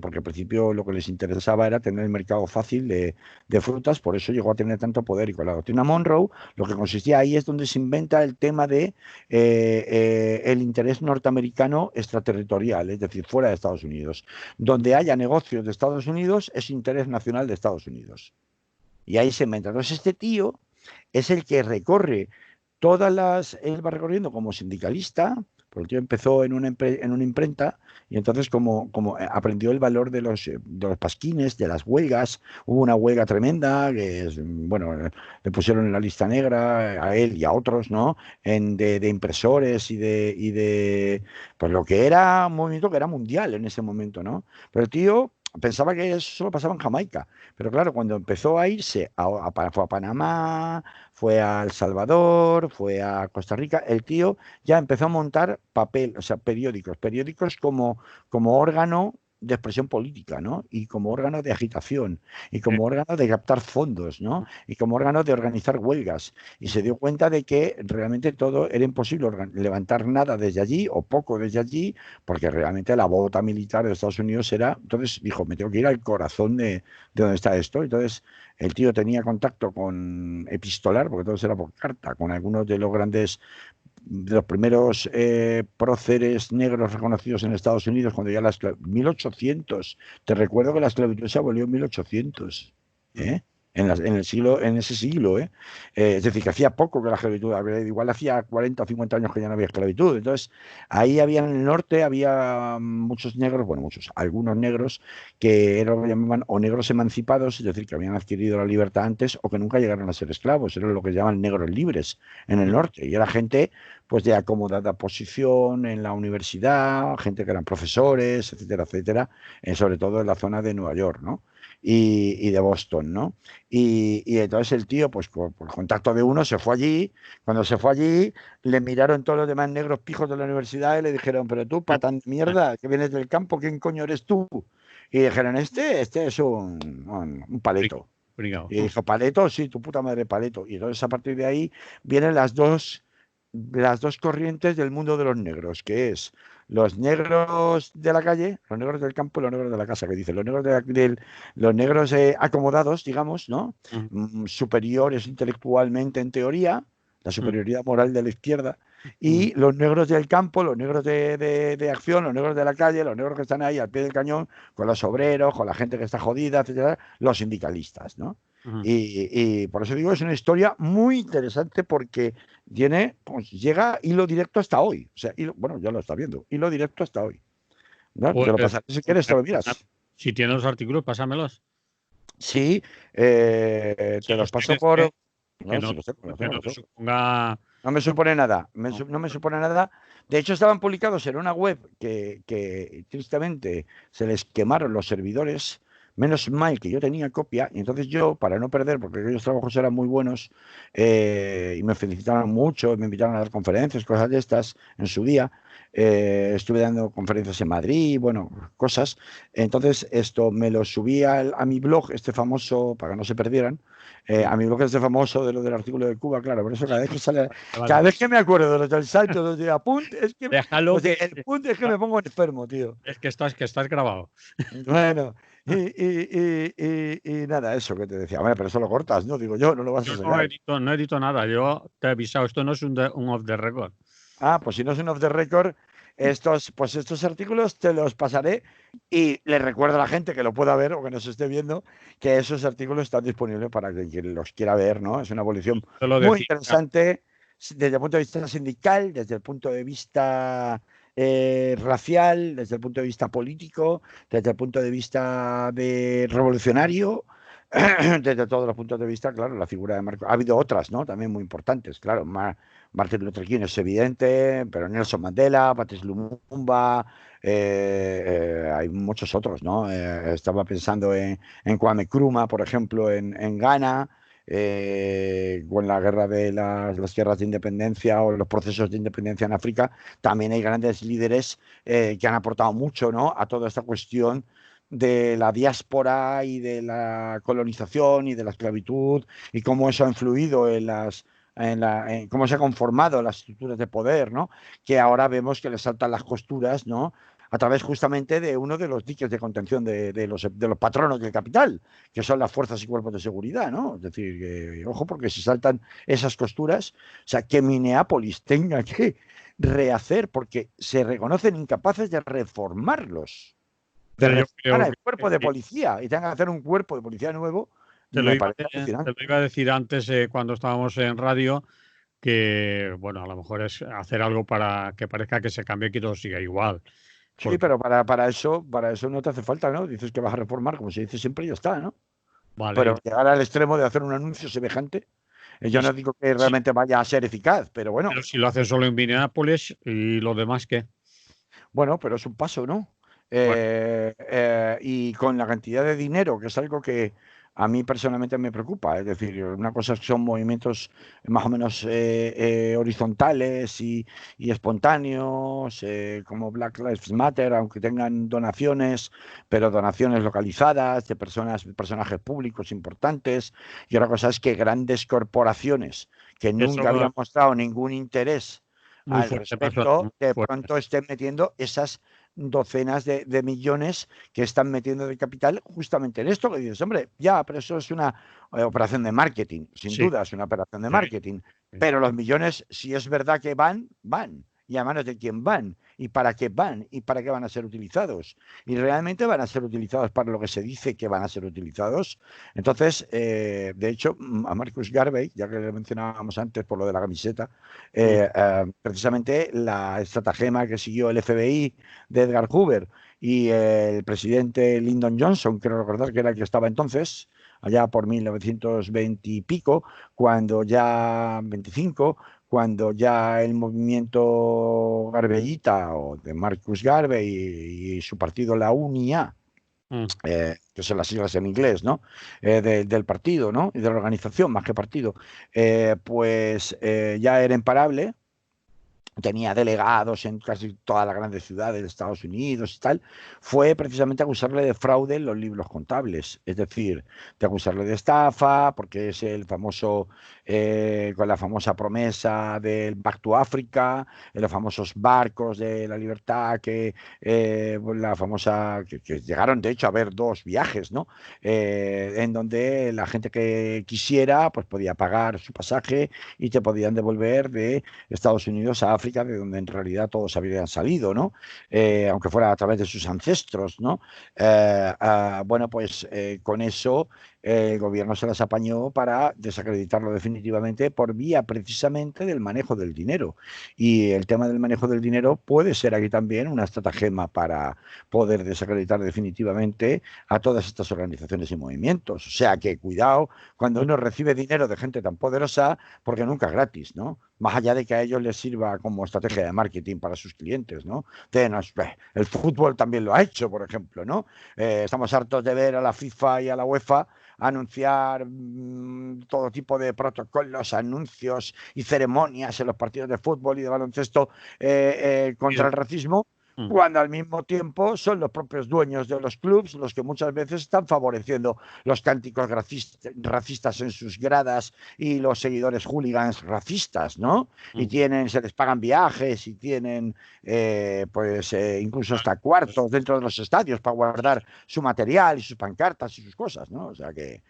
Porque al principio lo que les interesaba era tener el mercado fácil de frutas, por eso llegó a tener tanto poder. Y con la doctrina Monroe, lo que consistía ahí es donde se inventa el tema de el interés norteamericano extraterritorial, es decir, fuera de Estados Unidos. Donde haya negocios de Estados Unidos es interés nacional de Estados Unidos. Y ahí se inventa. Entonces este tío es el que recorre él va recorriendo como sindicalista, porque el tío empezó en una imprenta y entonces como aprendió el valor de los pasquines, de las huelgas. Hubo una huelga tremenda que bueno, le pusieron en la lista negra a él y a otros, ¿no? De impresores pues lo que era un movimiento que era mundial en ese momento, ¿no? Pero el tío pensaba que eso solo pasaba en Jamaica. Pero claro, cuando empezó a irse fue a Panamá, fue a El Salvador, fue a Costa Rica, el tío ya empezó a montar papel, o sea, periódicos como órgano de expresión política, ¿no? Y como órgano de agitación, y sí. como órgano de captar fondos, ¿no? Y como órgano de organizar huelgas. Y se dio cuenta de que realmente todo era imposible levantar nada desde allí, o poco desde allí, porque realmente la bota militar de Estados Unidos era. Entonces dijo, me tengo que ir al corazón de donde está esto. Entonces el tío tenía contacto con epistolar, porque todo era por carta, con algunos de los primeros próceres negros reconocidos en Estados Unidos, cuando ya 1800. Te recuerdo que la esclavitud se abolió en 1800. ¿Eh? en ese siglo, ¿eh? Es decir, que hacía poco que la esclavitud, igual hacía 40 o 50 años que ya no había esclavitud. Entonces, ahí había en el norte, había muchos negros, bueno, muchos, algunos negros que eran lo que llamaban o negros emancipados, es decir, que habían adquirido la libertad antes o que nunca llegaron a ser esclavos, eran lo que llaman negros libres en el norte. Y era gente pues de acomodada posición en la universidad, gente que eran profesores, etcétera, etcétera, sobre todo en la zona de Nueva York, ¿no? Y de Boston, ¿no? Y entonces el tío, pues por contacto de uno, se fue allí. Cuando se fue allí, le miraron todos los demás negros pijos de la universidad y le dijeron, pero tú, patán de mierda, que vienes del campo, ¿quién coño eres tú? Y dijeron, este es un paleto. Y dijo, paleto, sí, tu puta madre paleto. Y entonces a partir de ahí vienen las dos corrientes del mundo de los negros, que es los negros de la calle, los negros del campo y los negros de la casa, que dicen, los negros acomodados, digamos, ¿no? Superiores intelectualmente en teoría, la superioridad moral de la izquierda, y los negros del campo, los negros de acción, los negros de la calle, los negros que están ahí al pie del cañón, con los obreros, con la gente que está jodida, etcétera, los sindicalistas, ¿no? Y por eso digo, es una historia muy interesante porque pues llega hilo directo hasta hoy. O sea, bueno, ya lo está viendo, hilo directo hasta hoy. ¿No? Pues, Te lo pasaré si quieres, te lo miras. si tienes los artículos, pásamelos. Sí, Si te los los paso tienes, por. que No, no, sí, lo sé, lo que tengo, no lo te tengo. suponga. No me supone nada, No. no me supone nada. De hecho, estaban publicados en una web que tristemente se les quemaron los servidores. Menos mal que yo tenía copia, y entonces yo, para no perder, porque aquellos trabajos eran muy buenos, y me felicitaron mucho, me invitaron a dar conferencias, cosas de estas en su día. Estuve dando conferencias en Madrid, bueno, cosas. Entonces, esto me lo subí a mi blog, este famoso, para que no se perdieran, a mi blog este famoso de lo del artículo de Cuba, claro, por eso cada vez que sale, cada Vale. vez que me acuerdo de los del salto, de los de apunt, Déjalo el punt es que me pongo enfermo, tío. es que estás grabado. Bueno, y nada, eso que te decía, bueno, pero eso lo cortas, ¿no? Digo yo, no lo vas a Yo sacar. no edito nada. Yo te he avisado, esto no es un off the record. Ah, pues si no es un off the record, estos artículos te los pasaré y le recuerdo a la gente que lo pueda ver o que nos esté viendo que esos artículos están disponibles para quien los quiera ver, ¿no? Es una evolución Te lo muy decía. interesante desde el punto de vista sindical, desde el punto de vista racial, desde el punto de vista político, desde el punto de vista de revolucionario. Desde todos los puntos de vista, claro, la figura de Marco. Ha habido otras, ¿no? También muy importantes, claro. Martin Luther King es evidente, pero Nelson Mandela, Patrice Lumumba, hay muchos otros, ¿no? Estaba pensando en Kwame Nkrumah, por ejemplo, en Ghana, o en la guerra de las guerras de independencia o los procesos de independencia en África. También hay grandes líderes que han aportado mucho, ¿no? A toda esta cuestión de la diáspora y de la colonización y de la esclavitud y cómo eso ha influido en cómo se ha conformado las estructuras de poder, ¿no? Que ahora vemos que le saltan las costuras, ¿no? A través justamente de uno de los diques de contención de los patronos del capital, que son las fuerzas y cuerpos de seguridad, ¿no? Es decir, ojo, porque se saltan esas costuras, o sea, que Minneapolis tenga que rehacer, porque se reconocen incapaces de reformarlos, de Pero yo reformar creo el cuerpo de policía y tengan que hacer un cuerpo de policía nuevo, me parece te alucinante. lo iba a decir antes cuando estábamos en radio que, bueno, a lo mejor es hacer algo para que parezca que se cambie y que todo siga igual. Sí, Porque, pero para eso no te hace falta, ¿no? Dices que vas a reformar, como se dice siempre, y ya está, ¿no? vale, Pero llegar al extremo de hacer un anuncio semejante, y yo no digo que si- realmente vaya a ser eficaz, pero bueno, pero si lo hacen solo en Minneapolis y lo demás, ¿qué? bueno, pero es un paso, ¿no? Bueno, Y con la cantidad de dinero, que es algo que a mí personalmente me preocupa, es decir, una cosa es que son movimientos más o menos horizontales y espontáneos, como Black Lives Matter, aunque tengan donaciones, pero donaciones localizadas de personajes públicos importantes, y otra cosa es que grandes corporaciones que eso nunca habían mostrado ningún interés muy al fuerte, personas muy respecto, de fuertes. pronto estén metiendo esas docenas de millones que están metiendo de capital justamente en esto, que dices, hombre, ya, pero eso es una operación de marketing, sin Sí, duda es una operación de sí, marketing, sí. pero los millones, si es verdad que van, van. y a manos de quién van y para qué van y para qué van a ser utilizados. Y realmente van a ser utilizados para lo que se dice que van a ser utilizados. Entonces, de hecho, a Marcus Garvey, ya que le mencionábamos antes por lo de la camiseta, precisamente la estratagema que siguió el FBI de Edgar Hoover y el presidente Lyndon Johnson, quiero recordar que era el que estaba entonces, allá por 1920 y pico, cuando ya 25, cuando ya el movimiento Garveyita o de Marcus Garvey y su partido, la UNIA, que son las siglas en inglés, ¿no? Del partido, ¿no? Y de la organización, más que partido, ya era imparable, tenía delegados en casi todas las grandes ciudades de Estados Unidos y tal, fue precisamente acusarle de fraude en los libros contables, es decir, de acusarle de estafa, porque es el famoso, con la famosa promesa del Back to Africa, los famosos barcos de la libertad, la famosa, que llegaron de hecho a haber 2 viajes, ¿no? En donde la gente que quisiera, pues podía pagar su pasaje y te podían devolver de Estados Unidos a África, de donde en realidad todos habrían salido, ¿no? Aunque fuera a través de sus ancestros, ¿no? Bueno, pues con eso el gobierno se las apañó para desacreditarlo definitivamente por vía precisamente del manejo del dinero. Y el tema del manejo del dinero puede ser aquí también una estratagema para poder desacreditar definitivamente a todas estas organizaciones y movimientos. O sea que cuidado cuando uno recibe dinero de gente tan poderosa, porque nunca es gratis, ¿no? Más allá de que a ellos les sirva como estrategia de marketing para sus clientes, ¿no? El fútbol también lo ha hecho, por ejemplo, ¿no? Estamos hartos de ver a la FIFA y a la UEFA anunciar todo tipo de protocolos, anuncios y ceremonias en los partidos de fútbol y de baloncesto contra el racismo, cuando al mismo tiempo son los propios dueños de los clubes los que muchas veces están favoreciendo los cánticos racistas en sus gradas y los seguidores hooligans racistas, ¿no? Y se les pagan viajes y tienen incluso hasta cuartos dentro de los estadios para guardar su material y sus pancartas y sus cosas, ¿no? O sea que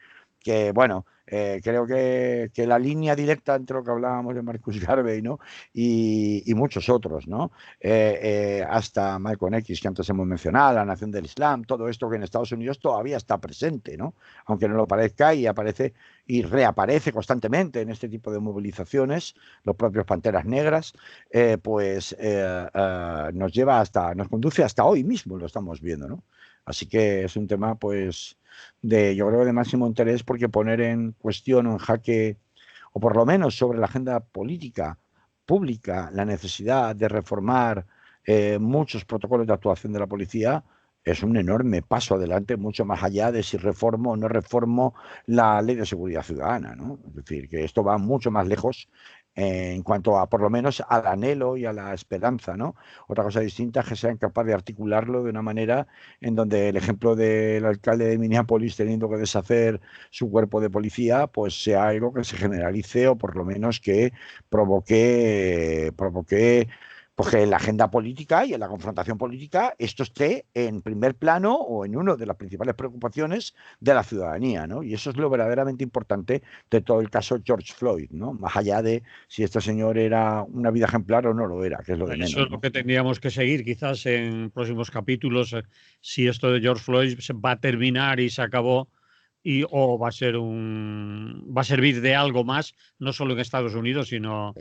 bueno, creo que la línea directa entre lo que hablábamos de Marcus Garvey, ¿no? Y muchos otros, ¿no? Hasta Malcolm X, que antes hemos mencionado, la Nación del Islam, todo esto que en Estados Unidos todavía está presente, ¿no? Aunque no lo parezca y aparece y reaparece constantemente en este tipo de movilizaciones, los propios Panteras Negras, nos conduce hasta hoy mismo, lo estamos viendo, ¿no? Así que es un tema, pues, yo creo, de máximo interés, porque poner en cuestión o en jaque, o por lo menos sobre la agenda política pública, la necesidad de reformar muchos protocolos de actuación de la policía, es un enorme paso adelante, mucho más allá de si reformo o no reformo la ley de seguridad ciudadana, ¿no? Es decir, que esto va mucho más lejos en cuanto a, por lo menos, al anhelo y a la esperanza, ¿no? Otra cosa distinta es que sean capaces de articularlo de una manera en donde el ejemplo del alcalde de Minneapolis teniendo que deshacer su cuerpo de policía, pues sea algo que se generalice o por lo menos que provoque pues que en la agenda política y en la confrontación política esto esté en primer plano o en una de las principales preocupaciones de la ciudadanía, ¿no? Y eso es lo verdaderamente importante de todo el caso George Floyd, ¿no? Más allá de si este señor era una vida ejemplar o no lo era, que es lo de Eso menos, es lo ¿no? que tendríamos que seguir, quizás en próximos capítulos, si esto de George Floyd se va a terminar y se acabó, o va a ser va a servir de algo más, no solo en Estados Unidos, sino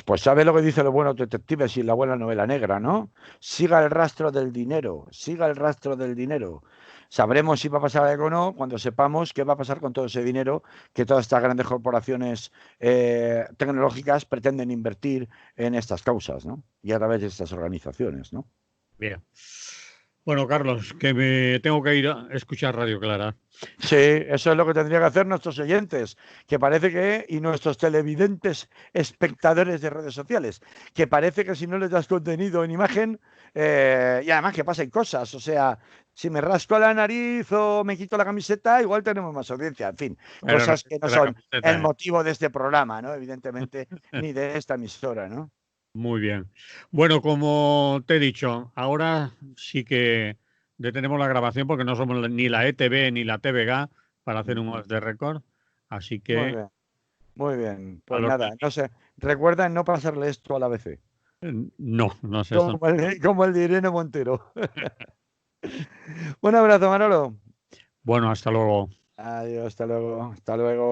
Pues sabe lo que dicen los buenos detectives y la buena novela negra, ¿no? Siga el rastro del dinero, siga el rastro del dinero. Sabremos si va a pasar algo o no cuando sepamos qué va a pasar con todo ese dinero que todas estas grandes corporaciones tecnológicas pretenden invertir en estas causas, ¿no? Y a través de estas organizaciones, ¿no? bien. Bueno, Carlos, que me tengo que ir a escuchar Radio Clara. Sí, eso es lo que tendrían que hacer nuestros oyentes, que parece y nuestros televidentes espectadores de redes sociales, que parece que si no les das contenido en imagen, y además que pasen cosas, o sea, si me rasco la nariz o me quito la camiseta, igual tenemos más audiencia, en fin, Pero no cosas te que no la son el camiseta, ¿eh? motivo de este programa, ¿no? Evidentemente, ni de esta emisora, ¿no? Muy bien. Bueno, como te he dicho, ahora sí que detenemos la grabación porque no somos ni la ETV ni la TVG para hacer un off the record. Así Muy que bien, muy bien. a Pues los nada, no sé, recuerda no pasarle esto a la ABC. No, no sé esto. Como el de Irene Montero. Un abrazo, Manolo. Bueno, hasta luego. Adiós, hasta luego. Hasta luego.